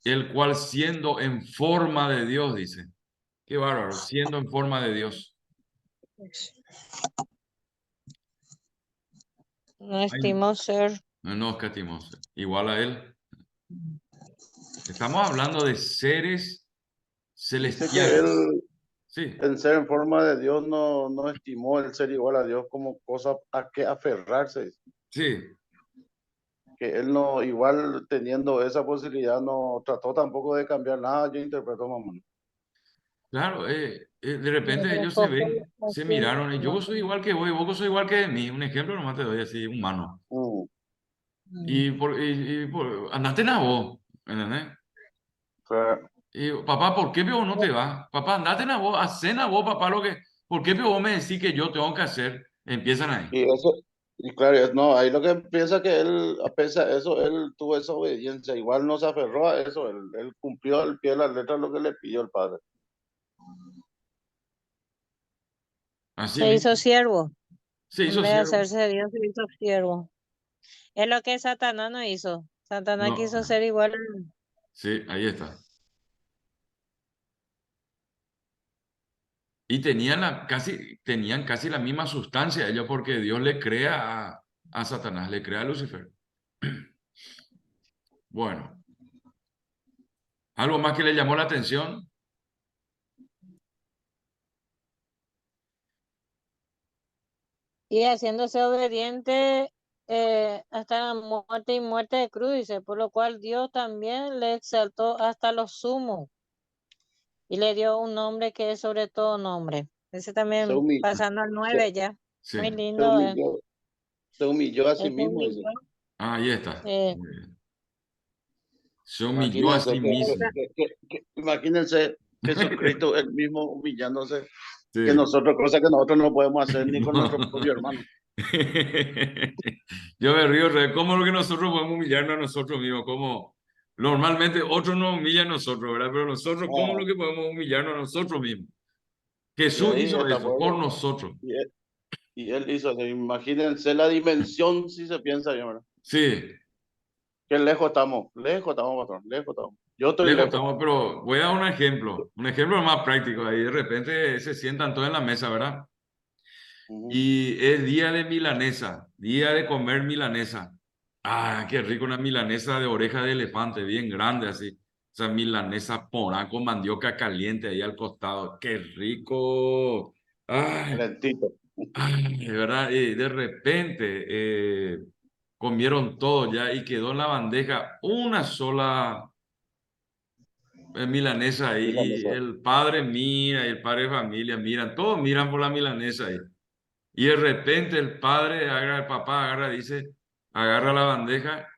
el cual siendo en forma de Dios, dice. Qué bárbaro, siendo en forma de Dios. No Ay, estimó ser. no escatimó, igual a él. Estamos hablando de seres Dice que celestiales. él, Sí, en ser en forma de Dios, no estimó el ser igual a Dios como cosa a que aferrarse. sí. Que él no, igual teniendo esa posibilidad, no trató tampoco de cambiar nada, yo interpreto más o menos. Claro, de repente ellos se ven, se miraron, y yo soy igual que vos, y vos sos igual que mí. Un ejemplo nomás te doy así, humano. Mm, Andate a vos, ¿entendés? o sea, Y papá, ¿por qué vos no te vas? Papá, andate a vos, hacen a vos, papá, ¿por qué vos me decís que yo tengo que hacer? Empiezan ahí. y eso, y claro, no, ahí lo que piensa que él, a pesar de eso, él tuvo esa obediencia, igual no se aferró a eso, él cumplió al pie de la letra lo que le pidió el padre. Así Se hizo mismo. siervo. Se En hizo vez de siervo. hacerse Dios, se hizo siervo. Es lo que Satanás no hizo. Satanás No, quiso ser igual. sí, ahí está. Y tenían casi la misma sustancia ellos porque Dios le crea a Satanás, le crea a Lucifer. Bueno, ¿algo más que le llamó la atención? Y haciéndose obediente hasta la muerte y muerte de cruz, dice, por lo cual Dios también le exaltó hasta lo sumo y le dio un nombre que es sobre todo nombre. Ese Se también, humilló, pasando al se, 9 ya. Sí. Muy se lindo. humilló, se humilló a sí Él se mismo, dice. humilló. Ahí está. eh, Muy bien. Se humilló a Imagínense sí mismo. imagínense Jesucristo él mismo humillándose, que Sí. nosotros, cosas que nosotros no podemos hacer ni con nuestro propio hermano. Yo me río, ¿cómo es lo que nosotros podemos humillarnos a nosotros mismos? ¿Cómo? Normalmente otros nos humillan a nosotros, ¿verdad? Pero nosotros, ¿cómo es lo Ah, que podemos humillarnos a nosotros mismos? y Jesús ahí hizo está eso por por nosotros. y él hizo eso. Imagínense la dimensión, si se piensa bien, ¿verdad? Sí, Qué lejos estamos, patrón, lejos estamos. Yo estoy lejos lejos. estamos, pero voy a dar un ejemplo más práctico. Ahí de repente se sientan todos en la mesa, ¿verdad? Ujú. Y es día de milanesa, día de comer milanesa. Ah, qué rico una milanesa de oreja de elefante, bien grande así. Esa milanesa porá con mandioca caliente ahí al costado. Qué rico. Ay, Calentito. ay, de verdad. Y de repente comieron todo ya y quedó en la bandeja una sola milanesa ahí. Y Milanesa. el padre mira y el padre de familia miran, todos miran por la milanesa ahí. Y de repente el padre agarra, el papá agarra, dice, agarra la bandeja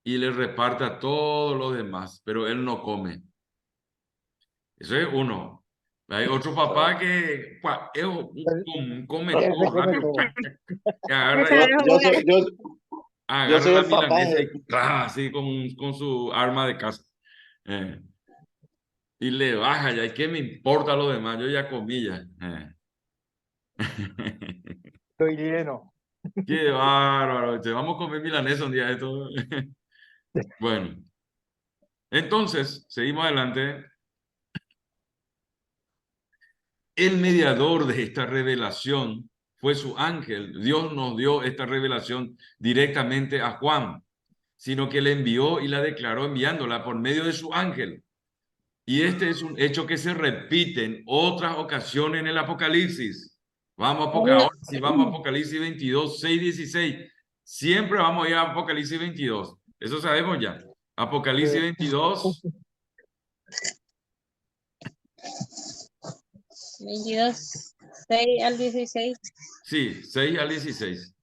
y le reparte a todos los demás, pero él no come. Eso es uno. Hay otro O sea, papá que come Ese todo come rápido, todo. que agarra, esa y, es buena. yo agarra soy la el papá. milanesa y así con su arma de caza. Eh, y le baja ya, ¿y qué me importa lo demás? Yo ya comí ya. Estoy lleno. Qué bárbaro. Che, vamos a comer milanesa un día de esto. Bueno, entonces, seguimos adelante. El mediador de esta revelación fue su ángel. Dios nos dio esta revelación directamente a Juan, sino que le envió y la declaró enviándola por medio de su ángel. Y este es un hecho que se repite en otras ocasiones en el Apocalipsis. Ahora sí, vamos a Apocalipsis 22, 6, 16. Siempre vamos a ir a Apocalipsis 22. Eso sabemos ya. Apocalipsis 22. 22, 6 al 16. Sí, 6 al 16.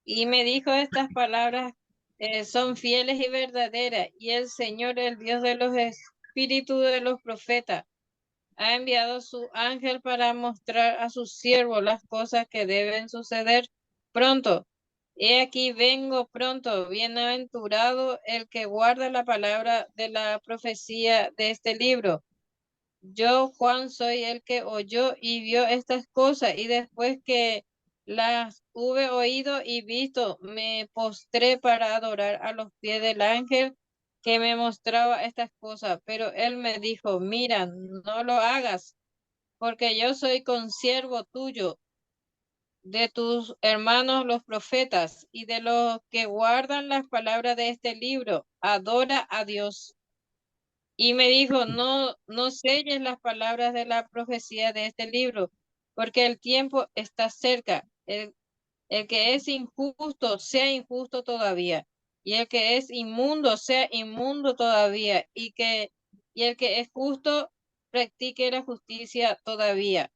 Y me dijo estas palabras son fieles y verdaderas, y el Señor, el Dios de los espíritus de los profetas, ha enviado su ángel para mostrar a sus siervos las cosas que deben suceder pronto. He aquí vengo pronto, bienaventurado el que guarda la palabra de la profecía de este libro. Yo, Juan, soy el que oyó y vio estas cosas, y después que las hube oído y visto, me postré para adorar a los pies del ángel que me mostraba estas cosas. Pero él me dijo, mira, no lo hagas, porque yo soy consiervo tuyo de tus hermanos los profetas y de los que guardan las palabras de este libro, adora a Dios. Y me dijo, no selles las palabras de la profecía de este libro, porque el tiempo está cerca. El que es injusto, sea injusto todavía. Y el que es inmundo, sea inmundo todavía. Y el que es justo, practique la justicia todavía.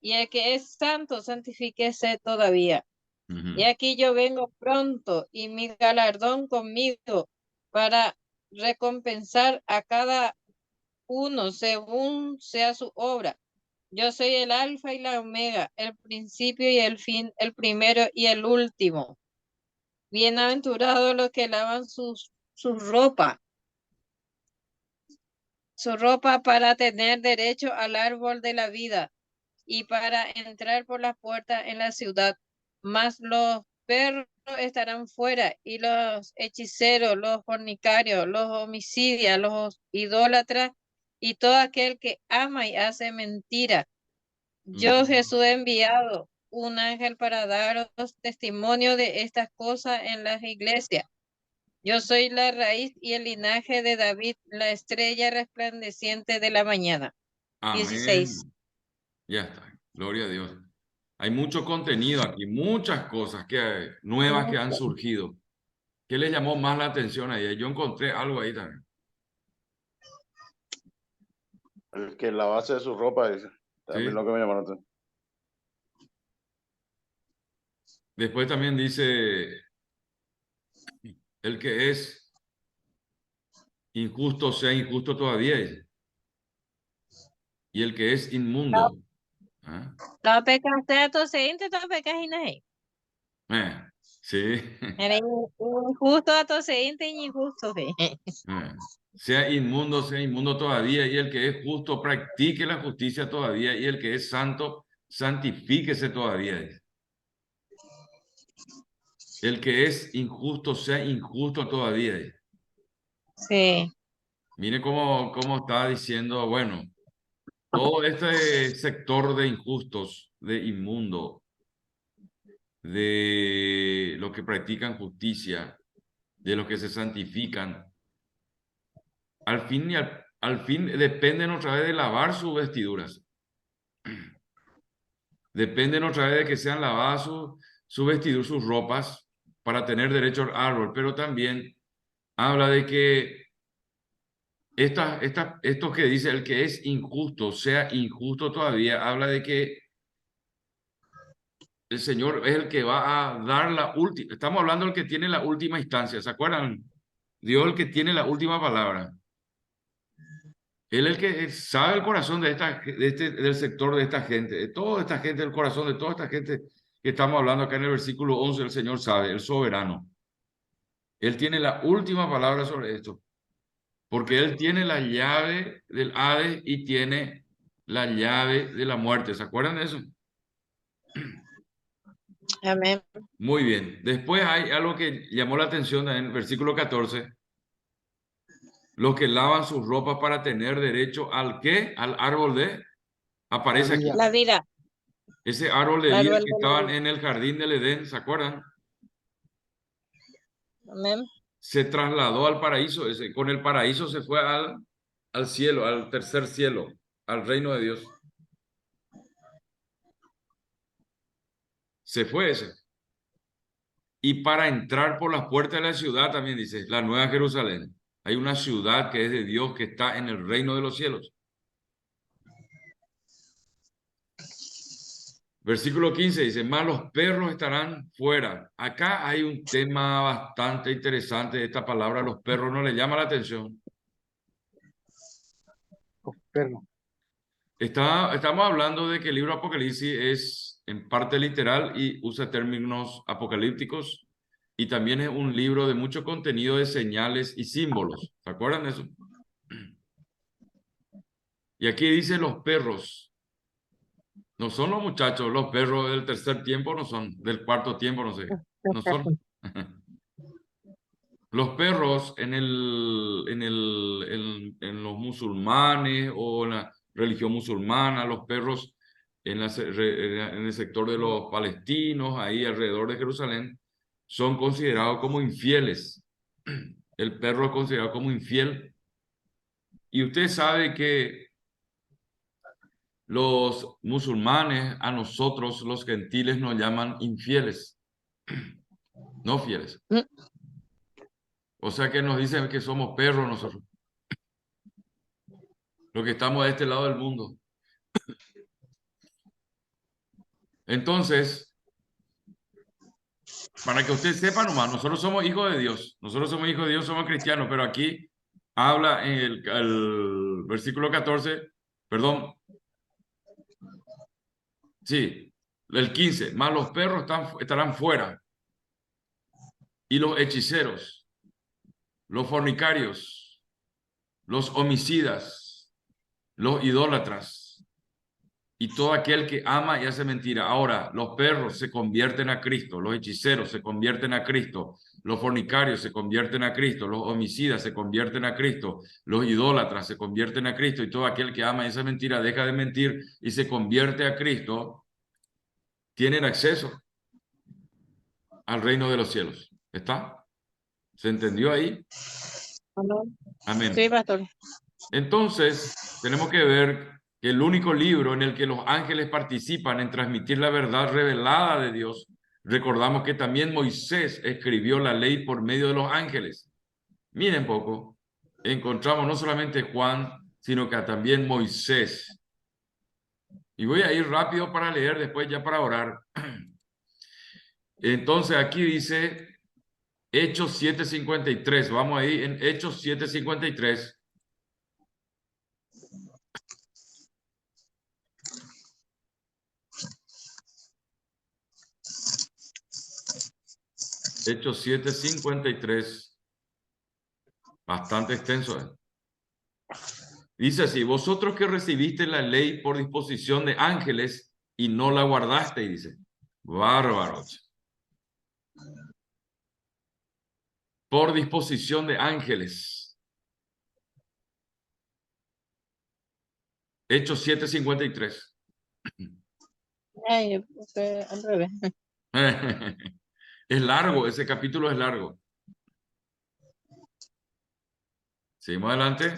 Y el que es santo, santifíquese todavía. Ujú. Y aquí yo vengo pronto, y mi galardón conmigo, para recompensar a cada uno según sea su obra. Yo soy el alfa y la omega, el principio y el fin, el primero y el último. Bienaventurados los que lavan su ropa para tener derecho al árbol de la vida y para entrar por la puerta en la ciudad. Mas los perros estarán fuera, y los hechiceros, los fornicarios, los homicidas, los idólatras y todo aquel que ama y hace mentira. Yo, Jesús, he enviado un ángel para daros testimonio de estas cosas en las iglesias. Yo soy la raíz y el linaje de David, la estrella resplandeciente de la mañana. 16. Amén. Ya está. Gloria a Dios. Hay mucho contenido aquí, muchas cosas nuevas que han surgido. ¿Qué les llamó más la atención ahí? Yo encontré algo ahí también. El que la base de su ropa, dice. También Sí. lo que me llamó la atención. Después también dice, el que es injusto sea injusto todavía, dice. Y el que es inmundo. ¿Ah? No pecaste toseinte, no pecas inahe. Sí. Era injusto a toseinte y injusto. Sea inmundo todavía, y el que es justo practique la justicia todavía, y el que es santo santifíquese todavía, dice. El que es injusto sea injusto todavía, dice. Sí. Mire cómo está diciendo, bueno, todo este sector de injustos, de inmundo, de los que practican justicia, de los que se santifican, al fin dependen otra vez de lavar sus vestiduras. Dependen otra vez de que sean lavadas sus vestiduras, sus ropas, para tener derecho al árbol, pero también habla de que esto que dice el que es injusto, sea injusto todavía, habla de que el Señor es el que va a dar la última, estamos hablando del que tiene la última instancia, ¿se acuerdan? Dios es el que tiene la última palabra. Él es el que sabe el corazón del sector de esta gente, de toda esta gente, el corazón de toda esta gente que estamos hablando acá en el versículo 11, el Señor sabe, el soberano. Él tiene la última palabra sobre esto, porque Él tiene la llave del Hades y tiene la llave de la muerte. ¿Se acuerdan de eso? Amén. Muy bien. Después hay algo que llamó la atención en el versículo 14. Los que lavan sus ropas para tener derecho ¿al qué? Al árbol aparece aquí. La vida. Ese árbol de El vida árbol que de la estaban vida. en el jardín del Edén, ¿se acuerdan? Amén. Se trasladó al paraíso. Con el paraíso se fue al cielo, al tercer cielo, al reino de Dios. Se fue ese. Y para entrar por las puertas de la ciudad, también dice, la Nueva Jerusalén. Hay una ciudad que es de Dios, que está en el reino de los cielos. Versículo 15 dice, más los perros estarán fuera. Acá hay un tema bastante interesante de esta palabra. Los perros no le llama la atención. Perro. Estamos hablando de que el libro Apocalipsis es en parte literal y usa términos apocalípticos, y también es un libro de mucho contenido de señales y símbolos. ¿Se acuerdan de eso? Y aquí dice los perros. No son los muchachos, los perros del tercer tiempo no son, del cuarto tiempo no sé, no son. Los perros en los musulmanes o en la religión musulmana, los perros en el sector de los palestinos, ahí alrededor de Jerusalén, son considerados como infieles. El perro es considerado como infiel. Y usted sabe que los musulmanes, a nosotros los gentiles, nos llaman infieles, no fieles. O sea que nos dicen que somos perros nosotros, los que estamos de este lado del mundo. Entonces, para que usted sepa nomás, nosotros somos hijos de Dios. Nosotros somos hijos de Dios, somos cristianos, pero aquí habla en el versículo 14, perdón, sí, el 15, más los perros estarán fuera, y los hechiceros, los fornicarios, los homicidas, los idólatras, y todo aquel que ama y hace mentira. Ahora, los perros se convierten a Cristo, los hechiceros se convierten a Cristo, los fornicarios se convierten a Cristo, los homicidas se convierten a Cristo, los idólatras se convierten a Cristo, y todo aquel que ama y hace mentira deja de mentir y se convierte a Cristo, tienen acceso al reino de los cielos. ¿Está? ¿Se entendió ahí? Amén. Sí, pastor. Entonces, tenemos que ver que el único libro en el que los ángeles participan en transmitir la verdad revelada de Dios, recordamos que también Moisés escribió la ley por medio de los ángeles. Miren poco, encontramos no solamente Juan, sino que también Moisés. Y voy a ir rápido para leer, después ya para orar. Entonces aquí dice Hechos 7:53. Vamos ahí en Hechos 7:53. Hechos 7:53. Bastante extenso. Dice así: vosotros que recibiste la ley por disposición de ángeles y no la guardaste, dice. Bárbaros. Por disposición de ángeles. Hechos 7:53. Ay, al revés. Es largo, ese capítulo es largo. Seguimos adelante.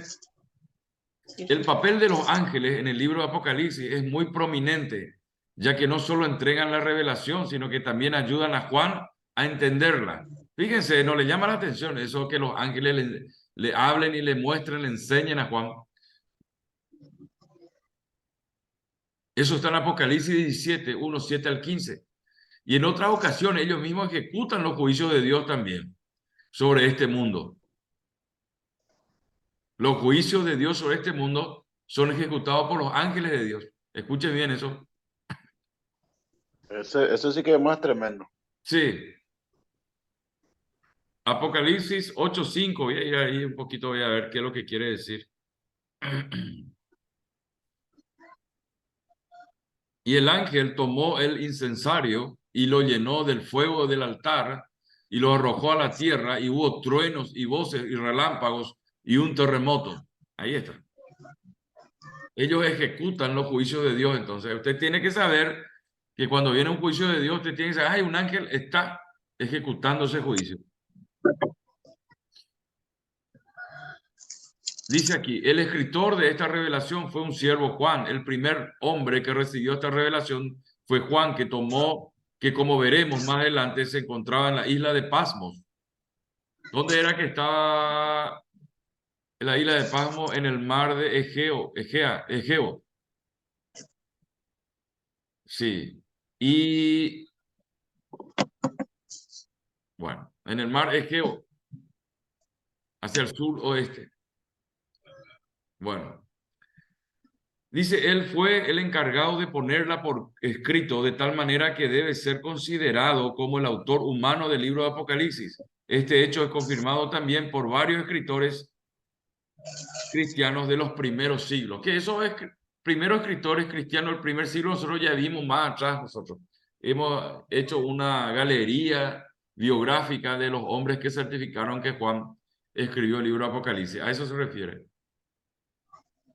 El papel de los ángeles en el libro de Apocalipsis es muy prominente, ya que no solo entregan la revelación, sino que también ayudan a Juan a entenderla. Fíjense, no le llama la atención eso que los ángeles le hablen y le muestren, le enseñen a Juan. Eso está en Apocalipsis 17, 1, 7 al 15. Y en otras ocasiones ellos mismos ejecutan los juicios de Dios también sobre este mundo. Los juicios de Dios sobre este mundo son ejecutados por los ángeles de Dios. Escuchen bien eso. Ese sí que es más tremendo. Sí. Apocalipsis 8:5. Voy a ir ahí un poquito, voy a ver qué es lo que quiere decir. Y el ángel tomó el incensario y lo llenó del fuego del altar y lo arrojó a la tierra, y hubo truenos y voces y relámpagos y un terremoto. Ahí está. Ellos ejecutan los juicios de Dios. Entonces usted tiene que saber que cuando viene un juicio de Dios, usted tiene que saber, ay, un ángel está ejecutando ese juicio. Dice aquí, el escritor de esta revelación fue un siervo Juan. El primer hombre que recibió esta revelación fue Juan, que como veremos más adelante, se encontraba en la isla de Pasmos. ¿Dónde era que estaba la isla de Pasmos? En el mar de Egeo. Sí. Y bueno, en el mar Egeo, hacia el sur-oeste. Bueno. Dice, él fue el encargado de ponerla por escrito de tal manera que debe ser considerado como el autor humano del libro de Apocalipsis. Este hecho es confirmado también por varios escritores cristianos de los primeros siglos. Que esos primeros escritores cristianos del primer siglo nosotros ya vimos más atrás. Nosotros hemos hecho una galería biográfica de los hombres que certificaron que Juan escribió el libro de Apocalipsis. A eso se refiere.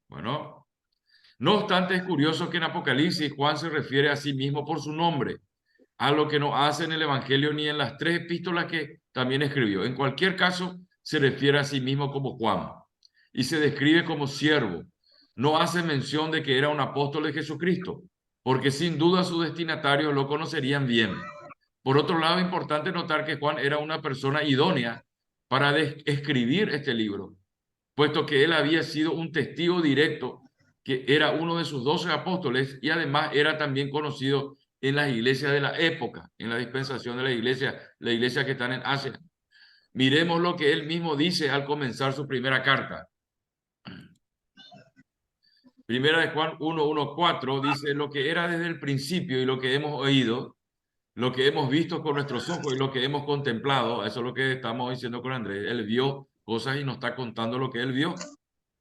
Bueno. No obstante, es curioso que en Apocalipsis Juan se refiere a sí mismo por su nombre, a lo que no hace en el Evangelio ni en las 3 epístolas que también escribió. En cualquier caso, se refiere a sí mismo como Juan y se describe como siervo. No hace mención de que era un apóstol de Jesucristo, porque sin duda sus destinatarios lo conocerían bien. Por otro lado, es importante notar que Juan era una persona idónea para escribir este libro, puesto que él había sido un testigo directo, que era uno de sus 12 apóstoles y además era también conocido en las iglesias de la época, en la dispensación de la iglesia que están en Asia. Miremos lo que él mismo dice al comenzar su primera carta. Primera de Juan 1:1-4 dice: lo que era desde el principio y lo que hemos oído, lo que hemos visto con nuestros ojos y lo que hemos contemplado. Eso es lo que estamos diciendo con Andrés. Él vio cosas y nos está contando lo que él vio.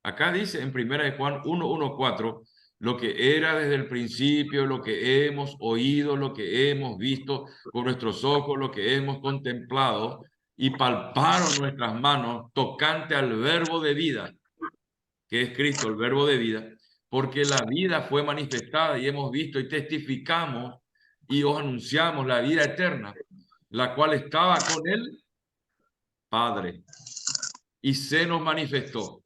Acá dice en Primera de Juan 1:1-4, lo que era desde el principio, lo que hemos oído, lo que hemos visto con nuestros ojos, lo que hemos contemplado, y palparon nuestras manos tocante al verbo de vida, que es Cristo, el verbo de vida, porque la vida fue manifestada y hemos visto y testificamos y os anunciamos la vida eterna, la cual estaba con el Padre y se nos manifestó.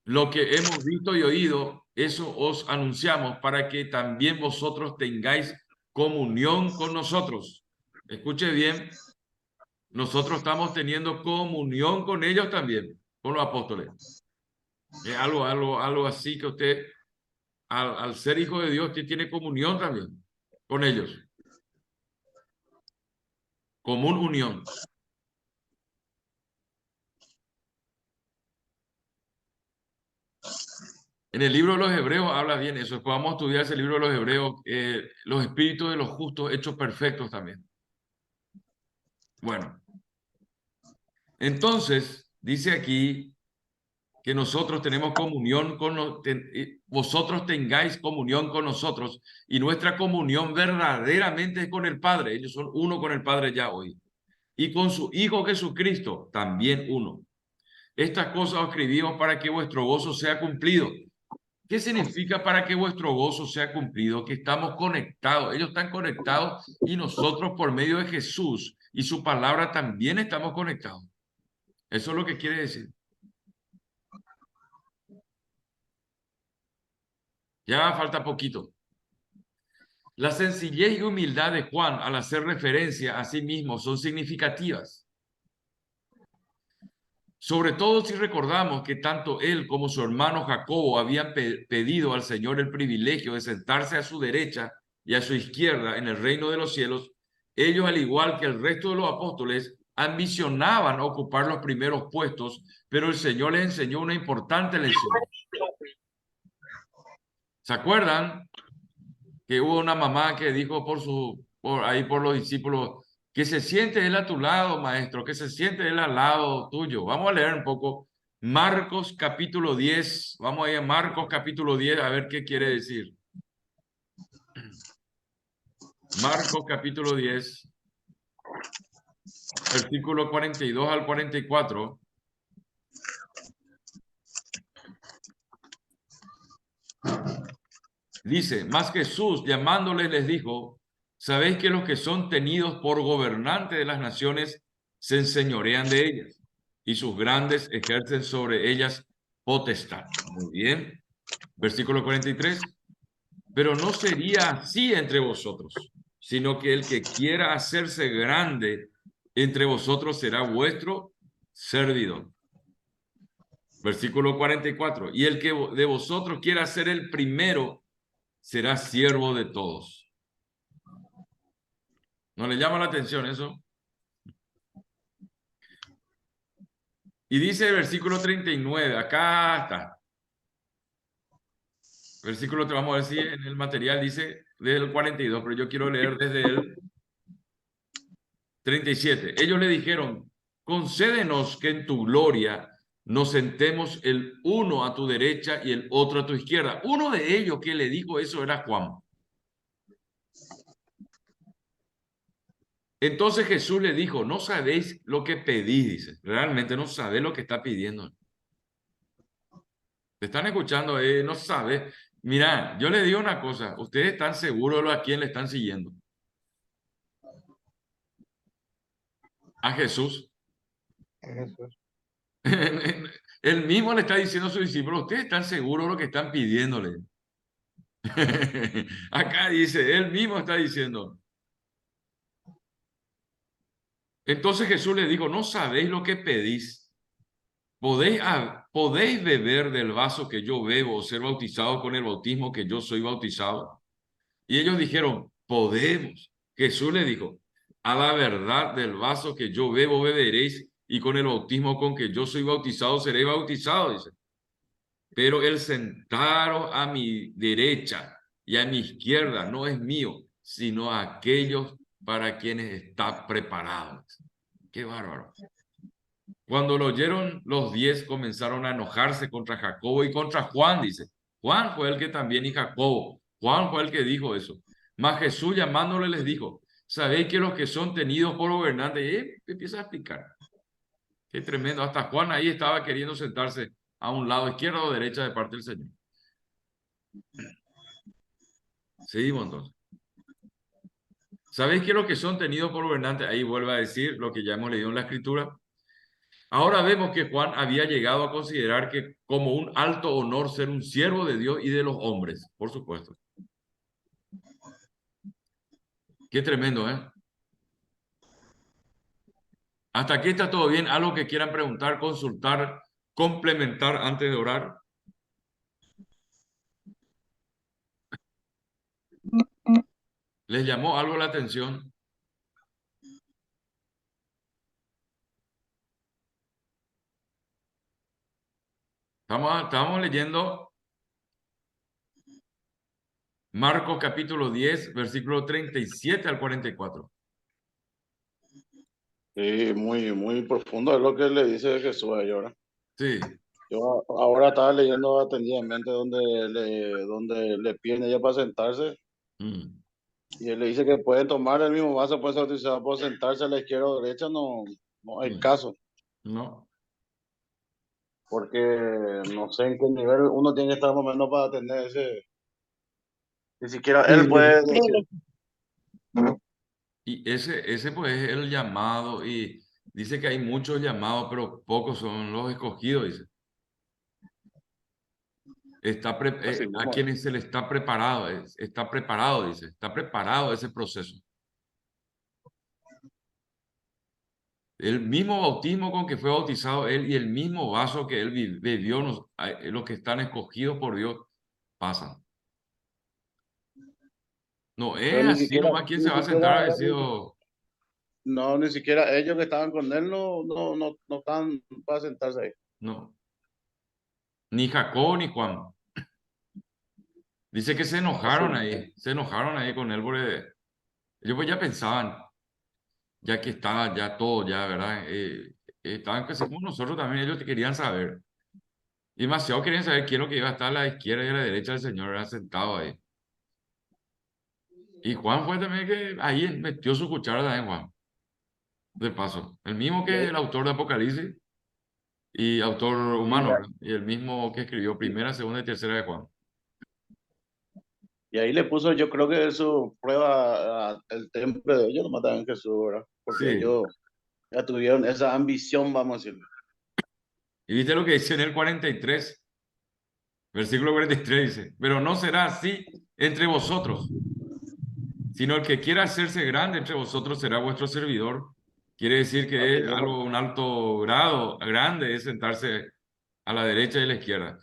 Lo que hemos visto y oído, eso os anunciamos para que también vosotros tengáis comunión con nosotros. Escuche bien, nosotros estamos teniendo comunión con ellos también, con los apóstoles. Es algo así que usted, al ser hijo de Dios, usted tiene comunión también con ellos. Común unión. En el libro de los Hebreos habla bien eso. Después vamos a estudiar ese libro de los Hebreos, los espíritus de los justos hechos perfectos también. Bueno, entonces dice aquí que nosotros tenemos comunión vosotros tengáis comunión con nosotros, y nuestra comunión verdaderamente es con el Padre. Ellos son uno con el Padre ya hoy, y con su Hijo Jesucristo también uno. Estas cosas os escribimos para que vuestro gozo sea cumplido. ¿Qué significa para que vuestro gozo sea cumplido? Que estamos conectados. Ellos están conectados y nosotros por medio de Jesús y su palabra también estamos conectados. Eso es lo que quiere decir. Ya falta poquito. La sencillez y humildad de Juan al hacer referencia a sí mismo son significativas. Sobre todo si recordamos que tanto él como su hermano Jacobo habían pedido al Señor el privilegio de sentarse a su derecha y a su izquierda en el reino de los cielos. Ellos, al igual que el resto de los apóstoles, ambicionaban ocupar los primeros puestos, pero el Señor les enseñó una importante lección. ¿Se acuerdan que hubo una mamá que dijo por los discípulos: que se siente él a tu lado, maestro, que se siente él al lado tuyo? Vamos a leer un poco Marcos capítulo 10. Vamos a ir a Marcos capítulo 10 a ver qué quiere decir. Marcos capítulo 10, versículo 42 al 44. Dice: mas Jesús, llamándoles, les dijo: sabéis que los que son tenidos por gobernantes de las naciones se enseñorean de ellas, y sus grandes ejercen sobre ellas potestad. Muy bien. Versículo 43. Pero no sería así entre vosotros, sino que el que quiera hacerse grande entre vosotros será vuestro servidor. Versículo 44. Y el que de vosotros quiera ser el primero será siervo de todos. ¿No le llama la atención eso? Y dice el versículo 39, acá está. Versículo, te vamos a ver si en el material dice desde el 42, pero yo quiero leer desde el 37. Ellos le dijeron: concédenos que en tu gloria nos sentemos el uno a tu derecha y el otro a tu izquierda. Uno de ellos que le dijo eso era Juan. Entonces Jesús le dijo: no sabéis lo que pedís, dice. Realmente no sabéis lo que está pidiendo. ¿Te están escuchando? No sabes. Mira, yo le digo una cosa, ¿ustedes están seguros de a quién le están siguiendo? A Jesús. Jesús. Él mismo le está diciendo a sus discípulos, ¿ustedes están seguros de lo que están pidiéndole? Acá dice, él mismo está diciendo. Entonces Jesús le dijo, ¿no sabéis lo que pedís? ¿Podéis beber del vaso que yo bebo o ser bautizados con el bautismo que yo soy bautizado? Y ellos dijeron, podemos. Jesús le dijo, a la verdad del vaso que yo bebo beberéis y con el bautismo con que yo soy bautizado seréis bautizados, dice. Pero el sentaros a mi derecha y a mi izquierda no es mío, sino aquellos para quienes está preparado. Qué bárbaro. Cuando lo oyeron, los 10 comenzaron a enojarse contra Jacobo y contra Juan, dice. Juan fue el que también y Jacobo. Juan fue el que dijo eso. Mas Jesús llamándole les dijo, ¿sabéis que los que son tenidos por gobernantes? Y empieza a explicar. Qué tremendo. Hasta Juan ahí estaba queriendo sentarse a un lado, izquierda o derecha de parte del Señor. Seguimos entonces. ¿Sabéis que los que son tenidos por gobernantes? Ahí vuelve a decir lo que ya hemos leído en la Escritura. Ahora vemos que Juan había llegado a considerar que como un alto honor ser un siervo de Dios y de los hombres, por supuesto. Qué tremendo, ¿eh? Hasta aquí está todo bien. ¿Algo que quieran preguntar, consultar, complementar antes de orar? ¿Les llamó algo la atención? Estamos leyendo Marcos capítulo 10, versículo 37 al 44. Sí, muy profundo es lo que le dice Jesús a ellos, ¿verdad? Sí. Yo ahora estaba leyendo atentamente donde le piden ella para sentarse, Mm, y él le dice que pueden tomar el mismo vaso, puede ser utilizado por sentarse a la izquierda o derecha, no hay mm. caso, No. porque no sé en qué nivel uno tiene que estar más o menos para tener ese, ni siquiera él puede decir. Y ese pues es el llamado y dice que hay muchos llamados, pero pocos son los escogidos, dice. Así A mismo. quienes se le está preparado, está preparado, dice, está preparado ese proceso. El mismo bautismo con que fue bautizado él y el mismo vaso que él bebió, los que están escogidos por Dios pasan. No es Pero ni así siquiera, nomás quien se ni va a siquiera, sentar a decir, oh, ni siquiera ellos que estaban con él no están para sentarse ahí. no, ni Jacob ni Juan. Dice que Así se enojaron ahí con él porque ellos pues ya pensaban, ya que estaba ya todo, ya, ¿verdad? Estaban casi como nosotros también, ellos te querían saber. Y demasiado querían saber quién es lo que iba a estar a la izquierda y a la derecha del Señor, era sentado ahí. Y Juan fue también que ahí metió su cuchara también, Juan, de paso. El mismo que el autor de Apocalipsis y autor humano, ¿verdad? Y el mismo que escribió primera, segunda y tercera de Juan. Y ahí le puso, yo creo que su prueba el temple de ellos, lo mataron en Jesús, ¿verdad? Porque Sí. ellos ya tuvieron esa ambición, vamos a decirlo. Y viste lo que dice en el 43, versículo 43 dice, pero no será así entre vosotros, sino el que quiera hacerse grande entre vosotros será vuestro servidor. Quiere decir que Así es mismo. algo, un alto grado, grande, es sentarse a la derecha y a la izquierda.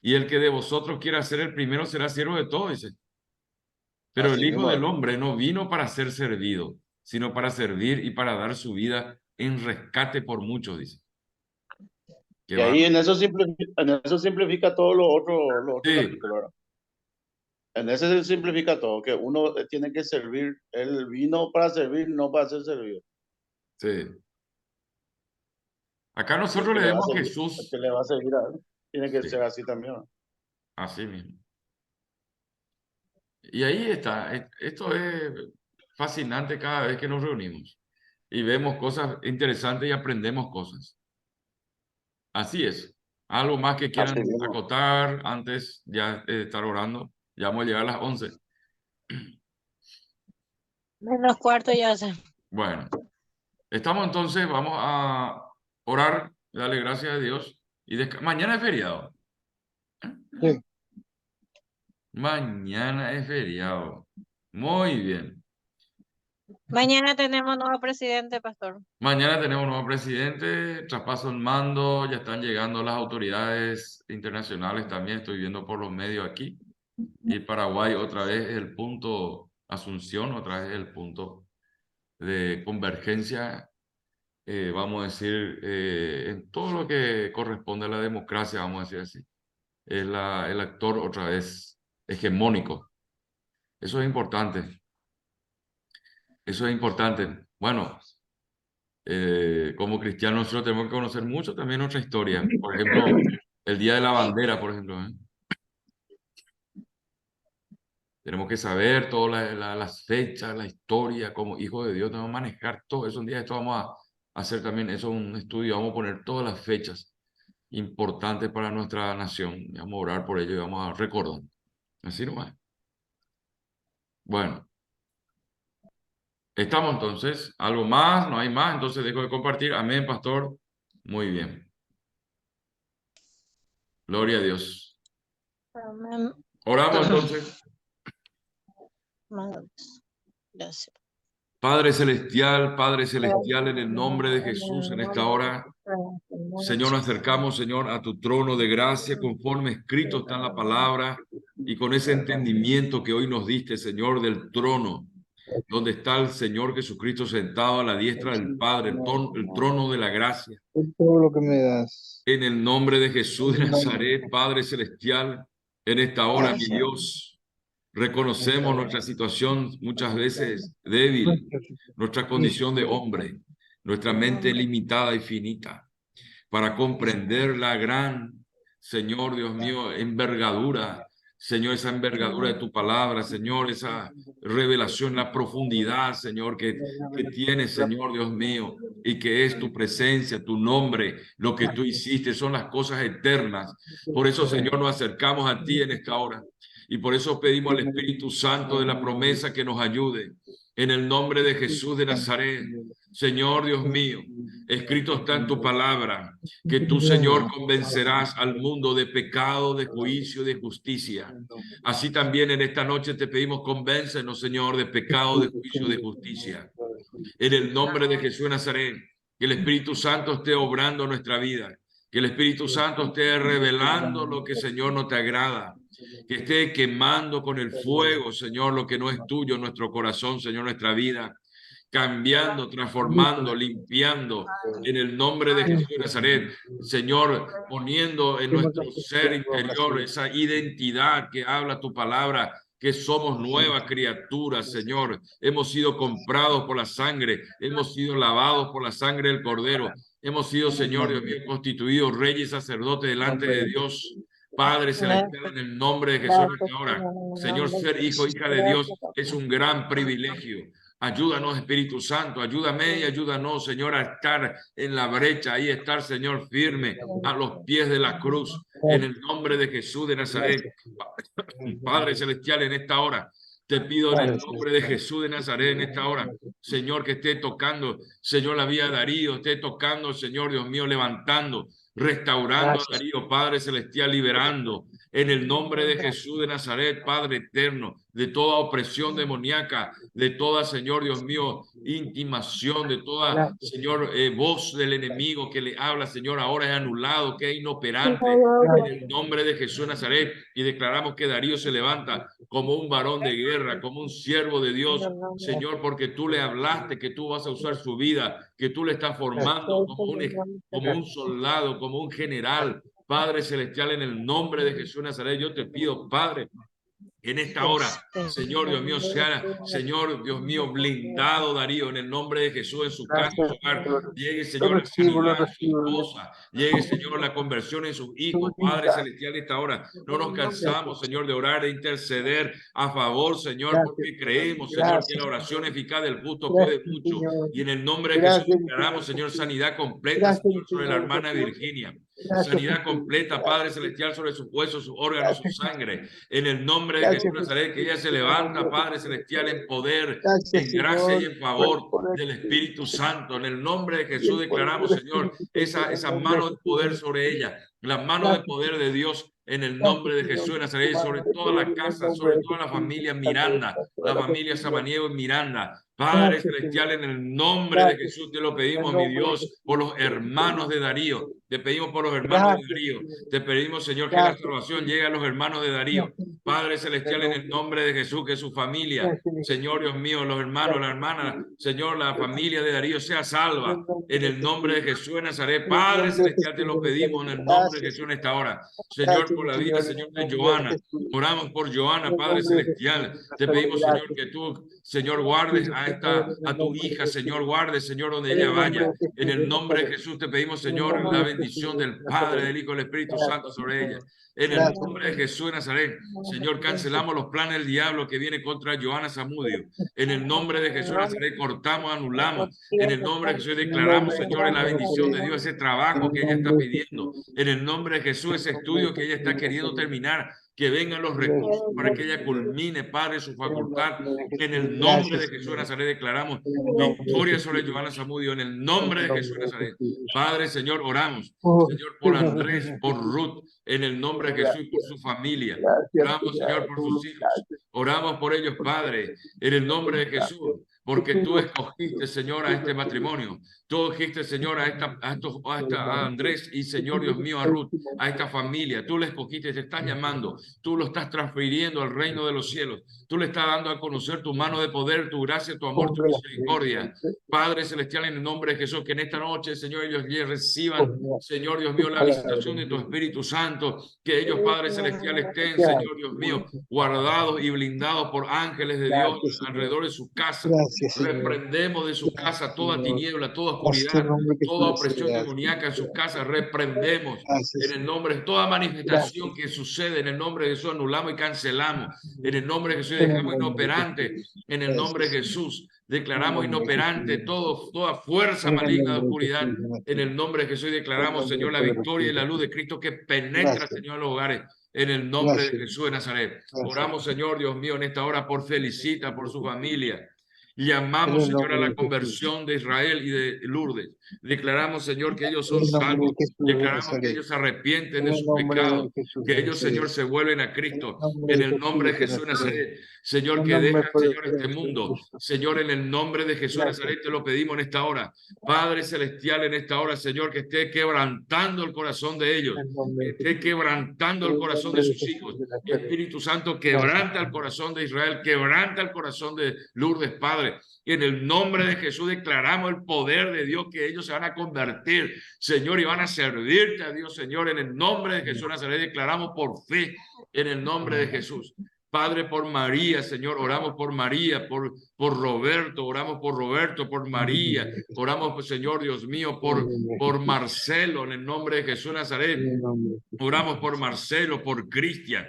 Y el que de vosotros quiera ser el primero será siervo de todos, dice. Pero el Así Hijo mismo. del Hombre no vino para ser servido, sino para servir y para dar su vida en rescate por muchos, dice. Qué Y ahí bárbaro. en eso simplifica todo lo otro Sí, capítulo, ¿verdad? En ese se simplifica todo, que uno tiene que servir, él vino para servir, no para ser servido. sí. Acá Y el nosotros que le le va a vemos a seguir, el que Jesús, le va a seguir a él, tiene que ser sí, así también, ¿verdad? así mismo. Y ahí está. Esto es fascinante cada vez que nos reunimos y vemos cosas interesantes y aprendemos cosas. Así es. ¿Algo más que quieran Así mismo. acotar antes ya de estar orando? Ya vamos a llegar a las 11. Menos cuarto ya sé. Bueno, estamos entonces, vamos a orar, darle gracias a Dios. Y mañana es feriado. Sí. Mañana es feriado. Muy bien. Mañana tenemos nuevo presidente, pastor. Mañana tenemos un nuevo presidente, traspaso el mando, ya están llegando las autoridades internacionales también, estoy viendo por los medios aquí. Y Paraguay otra vez es el punto, Asunción otra vez es el punto de convergencia, vamos a decir, en todo lo que corresponde a la democracia, vamos a decir así. Es el actor otra vez hegemónico. Eso es importante. Eso es importante. Bueno, como cristianos nosotros tenemos que conocer mucho también nuestra historia. Por ejemplo, el Día de la Bandera, por ejemplo. Tenemos que saber todas las fechas, la historia, como hijos de Dios, tenemos que manejar todo eso. Un día esto vamos a hacer también eso, un estudio, vamos a poner todas las fechas importantes para nuestra nación. Vamos a orar por ello y vamos a recordar. Así nomás. Bueno. Estamos entonces. ¿Algo más? ¿No hay más? Entonces dejo de compartir. Amén, pastor. Muy bien. Gloria a Dios. Amén. Oramos entonces. Gracias. Padre celestial, en el nombre de Jesús, en esta hora, Señor, nos acercamos, Señor, a tu trono de gracia, conforme escrito está en la palabra, y con ese entendimiento que hoy nos diste, Señor, del trono, donde está el Señor Jesucristo sentado a la diestra del Padre, el trono de la gracia. Es todo lo que me das. En el nombre de Jesús de Nazaret, Padre celestial, en esta hora, mi Dios, reconocemos nuestra situación muchas veces débil, nuestra condición de hombre, nuestra mente limitada y finita, para comprender la gran, Señor Dios mío, envergadura, Señor, esa envergadura de tu palabra, Señor, esa revelación, la profundidad, Señor, que tienes, Señor Dios mío, y que es tu presencia, tu nombre, lo que tú hiciste, son las cosas eternas. Por eso, Señor, nos acercamos a ti en esta hora. Y por eso pedimos al Espíritu Santo de la promesa que nos ayude. En el nombre de Jesús de Nazaret, Señor Dios mío, escrito está en tu palabra que tú, Señor, convencerás al mundo de pecado, de juicio, de justicia. Así también en esta noche te pedimos, convéncenos, Señor, de pecado, de juicio, de justicia. En el nombre de Jesús de Nazaret, que el Espíritu Santo esté obrando nuestra vida, que el Espíritu Santo esté revelando lo que, Señor, no te agrada, que esté quemando con el fuego, Señor, lo que no es tuyo, nuestro corazón, Señor, nuestra vida, cambiando, transformando, limpiando, en el nombre de Jesús de Nazaret, Señor, poniendo en nuestro ser interior esa identidad que habla tu palabra, que somos nuevas criaturas, Señor. Hemos sido comprados por la sangre, hemos sido lavados por la sangre del Cordero, hemos sido, Señor Dios mío, constituidos reyes y sacerdotes delante de Dios. Padre celestial, en el nombre de Jesús, ahora, Señor, ser hijo, hija de Dios es un gran privilegio. Ayúdanos, Espíritu Santo, ayúdame y ayúdanos, Señor, a estar en la brecha, ahí estar, Señor, firme a los pies de la cruz, en el nombre de Jesús de Nazaret. Padre celestial, en esta hora, te pido en el nombre de Jesús de Nazaret, en esta hora, Señor, que esté tocando, Señor, la vida de Darío, esté tocando, Señor, Dios mío, levantando, restaurando a Darío, Padre celestial, liberando, en el nombre de Jesús de Nazaret, Padre eterno, de toda opresión demoníaca, de toda, Señor Dios mío, intimación, de toda, Señor, voz del enemigo que le habla, Señor, ahora es anulado, que es inoperante, en el nombre de Jesús de Nazaret, y declaramos que Darío se levanta como un varón de guerra, como un siervo de Dios, Señor, porque tú le hablaste que tú vas a usar su vida, que tú le estás formando como un soldado, como un general. Padre celestial, en el nombre de Jesús de Nazaret, yo te pido, Padre, en esta hora, Señor Dios mío, sea, Señor Dios mío, blindado Darío, en el nombre de Jesús, en su casa, en su hogar. Llegue, Señor, la sanidad en su esposa. Llegue, Señor, la conversión en sus hijos. Padre celestial, en esta hora no nos cansamos, Señor, de orar, de interceder a favor, Señor, porque creemos, Señor, que la oración eficaz del justo puede mucho. Y en el nombre de Jesús declaramos, Señor, sanidad completa, Señor, sobre la hermana Virginia. sanidad completa, Padre Celestial, sobre sus huesos, sus órganos, su sangre. En el nombre de Jesús de Nazaret, que ella se levanta, Padre Celestial, en poder, en gracia y en favor del Espíritu Santo. En el nombre de Jesús declaramos, Señor, esa mano de poder sobre ella, la mano de poder de Dios, en el nombre de Jesús de Nazaret, sobre toda la casa, sobre toda la familia Miranda, la familia Samaniego y Miranda. Padre Celestial, en el nombre de Jesús te lo pedimos, mi Dios, por los hermanos de Darío. Te pedimos por los hermanos de Darío. Te pedimos, Señor, que la salvación llegue a los hermanos de Darío. Padre Celestial, en el nombre de Jesús, que su familia, Señor Dios mío, los hermanos, la hermana, Señor, la familia de Darío sea salva. En el nombre de Jesús de Nazaret. Padre Celestial, te lo pedimos en el nombre de Jesús en esta hora. Señor, por la vida, Señor, de Joana. Oramos por Joana, Padre Celestial. Te pedimos, Señor, que tú, Señor, guardes a tu hija, Señor, guarde, Señor, donde ella vaya. En el nombre de Jesús te pedimos, Señor, la bendición del Padre, del Hijo y del Espíritu Santo sobre ella. En el nombre de Jesús de Nazaret, Señor, cancelamos los planes del diablo que viene contra Joana Zamudio. En el nombre de Jesús de Nazaret, cortamos, anulamos. En el nombre de Jesús declaramos, Señor, en la bendición de Dios, ese trabajo que ella está pidiendo. En el nombre de Jesús, ese estudio que ella está queriendo terminar. Que vengan los recursos para que ella culmine, Padre, su facultad. En el nombre de Jesús de Nazaret declaramos victoria sobre Joana Zamudio. En el nombre de Jesús de Nazaret. Padre, Señor, oramos. Señor, por Andrés, por Ruth. En el nombre de Jesús y por su familia. Oramos, Señor, por sus hijos. Oramos por ellos, Padre. En el nombre de Jesús. Porque tú escogiste, Señor, a este matrimonio. Tú escogiste, Señor, a Andrés y, Señor, Dios mío, a Ruth, a esta familia. Tú le escogiste, te estás llamando. Tú lo estás transfiriendo al reino de los cielos. Tú le estás dando a conocer tu mano de poder, tu gracia, tu amor, tu misericordia. Padre Celestial, en el nombre de Jesús, que en esta noche, Señor, ellos reciban, Señor, Dios mío, la visitación de tu Espíritu Santo. Que ellos, Padre Celestial, estén, Señor, Dios mío, guardados y blindados por ángeles de Dios alrededor de su casa. Reprendemos de su casa toda tiniebla, toda oscuridad, toda opresión demoníaca en sus casas. Reprendemos en el nombre de toda manifestación que sucede. En el nombre de Jesús anulamos y cancelamos. En el nombre de Jesús dejamos inoperante. En el nombre de Jesús declaramos inoperante toda fuerza maligna de oscuridad. En el nombre de Jesús declaramos, Señor, la victoria y la luz de Cristo que penetra, Señor, en los hogares. En el nombre de Jesús de Nazaret. Oramos, Señor, Dios mío, en esta hora por Felicita, por su familia. Llamamos, Señor, a la conversión de Israel y de Lourdes. Declaramos, Señor, que ellos son salvos. Declaramos que ellos se arrepienten de sus pecados. Que ellos, Señor, se vuelven a Cristo. En el nombre de Jesús de Nazaret. Señor, que dejan, Señor, este mundo. Señor, en el nombre de Jesús de Nazaret te lo pedimos en esta hora. Padre Celestial, en esta hora, Señor, que esté quebrantando el corazón de ellos. Que esté quebrantando el corazón de sus hijos. Espíritu Santo, quebranta el corazón de Israel. Quebranta el corazón de Lourdes, Padre. Y en el nombre de Jesús declaramos el poder de Dios, que ellos se van a convertir, Señor, y van a servirte a Dios, Señor. En el nombre de Jesús Nazaret declaramos por fe, en el nombre de Jesús. Padre, por María, Señor, oramos por María, por Roberto, oramos por Roberto, por María, oramos, Señor, Dios mío, por Marcelo, en el nombre de Jesús Nazaret. Oramos por Marcelo, por Cristian,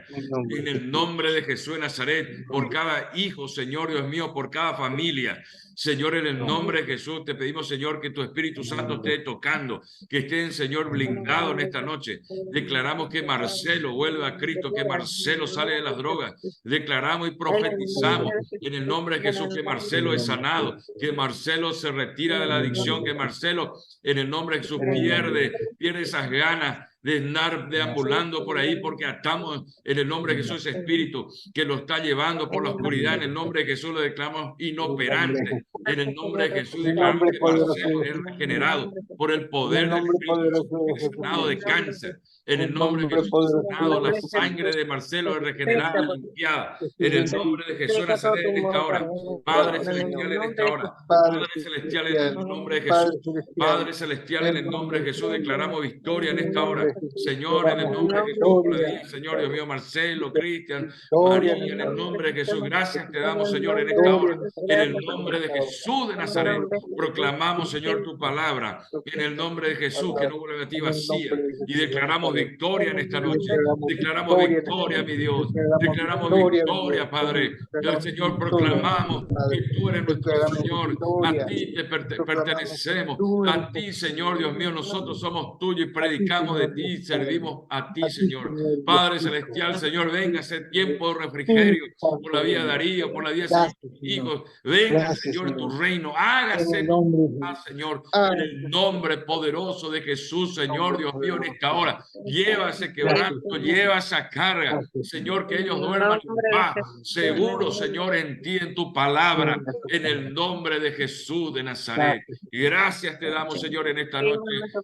en el nombre de Jesús de Nazaret, por cada hijo, Señor, Dios mío, por cada familia. Señor, en el nombre de Jesús te pedimos, Señor, que tu Espíritu Santo esté tocando, que estén, Señor, blindados en esta noche. Declaramos que Marcelo vuelve a Cristo, que Marcelo sale de las drogas. Declaramos y profetizamos en el nombre de Jesús que Marcelo es sanado, que Marcelo se retira de la adicción, que Marcelo, en el nombre de Jesús, pierde esas ganas de andar deambulando por ahí, porque atamos en el nombre de Jesús ese espíritu que lo está llevando por la oscuridad. En el nombre de Jesús lo declaramos inoperante. En el nombre de Jesús declaramos que Marcelo es regenerado por el poder del Espíritu, es sanado de cáncer. En el nombre de Jesús es sanado, la sangre de Marcelo es regenerada y limpiada. En el nombre de Jesús Nazaret en esta hora. Padre Celestial en esta hora. Padre Celestial en el nombre de Jesús. Padre Celestial en el nombre de Jesús declaramos victoria en esta hora. Señor, en el nombre de Jesús, Señor, Dios mío, Marcelo, Cristian, María, en el nombre de Jesús, gracias te damos, Señor, en esta hora, en el nombre de Jesús de Nazaret, proclamamos, Señor, tu palabra, en el nombre de Jesús, que no vuelva a ti vacía, y declaramos victoria en esta noche, declaramos victoria, mi Dios, declaramos victoria, Padre, el Señor, proclamamos que tú eres nuestro Señor, a ti te pertenecemos, a ti, Señor, Dios mío, nosotros somos tuyos y predicamos de ti. ti, servimos a ti, A ti, Señor. Señor Padre Dios. celestial, Señor, venga ese tiempo de refrigerio por la vida de Darío, por la vida de Gracias, sus Señor. hijos. Venga, Gracias, Señor, tu Señor. reino. En Hágase el tu nombre de voluntad, Señor, Ah, en el nombre poderoso de Jesús, Señor, Dios mío, en esta hora. Lleva ese gracias, quebranto, Señor. lleva esa carga, Gracias, Señor, que ellos En el duerman en nombre de paz, Jesús. seguro, Señor, en ti, en tu palabra, Señor. en el nombre de Jesús de Nazaret. Gracias, Y gracias te damos, Señor, en esta noche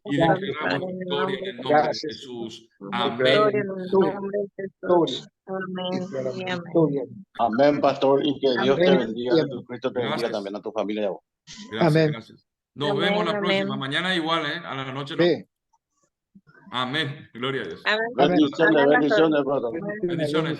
y gracias, declaramos Señor. victoria en el nombre de Gracias, Jesús. Declaramos Amén. Victoria en el victoria, nombre de victoria. Jesús. Amén Declaramos y amén. victoria. Amén, pastor, y que Dios te Amén bendiga, y que amén. Jesucristo te bendiga Gracias, también a tu familia y a vos. gracias, Amén. gracias. Nos Amén, vemos la amén. próxima. Mañana igual, ¿eh? A la noche no. Sí. Amén. Gloria a Dios. Amén. Amén. Bendiciones, Amén, pastor. bendiciones, pastor. Amén. Bendiciones.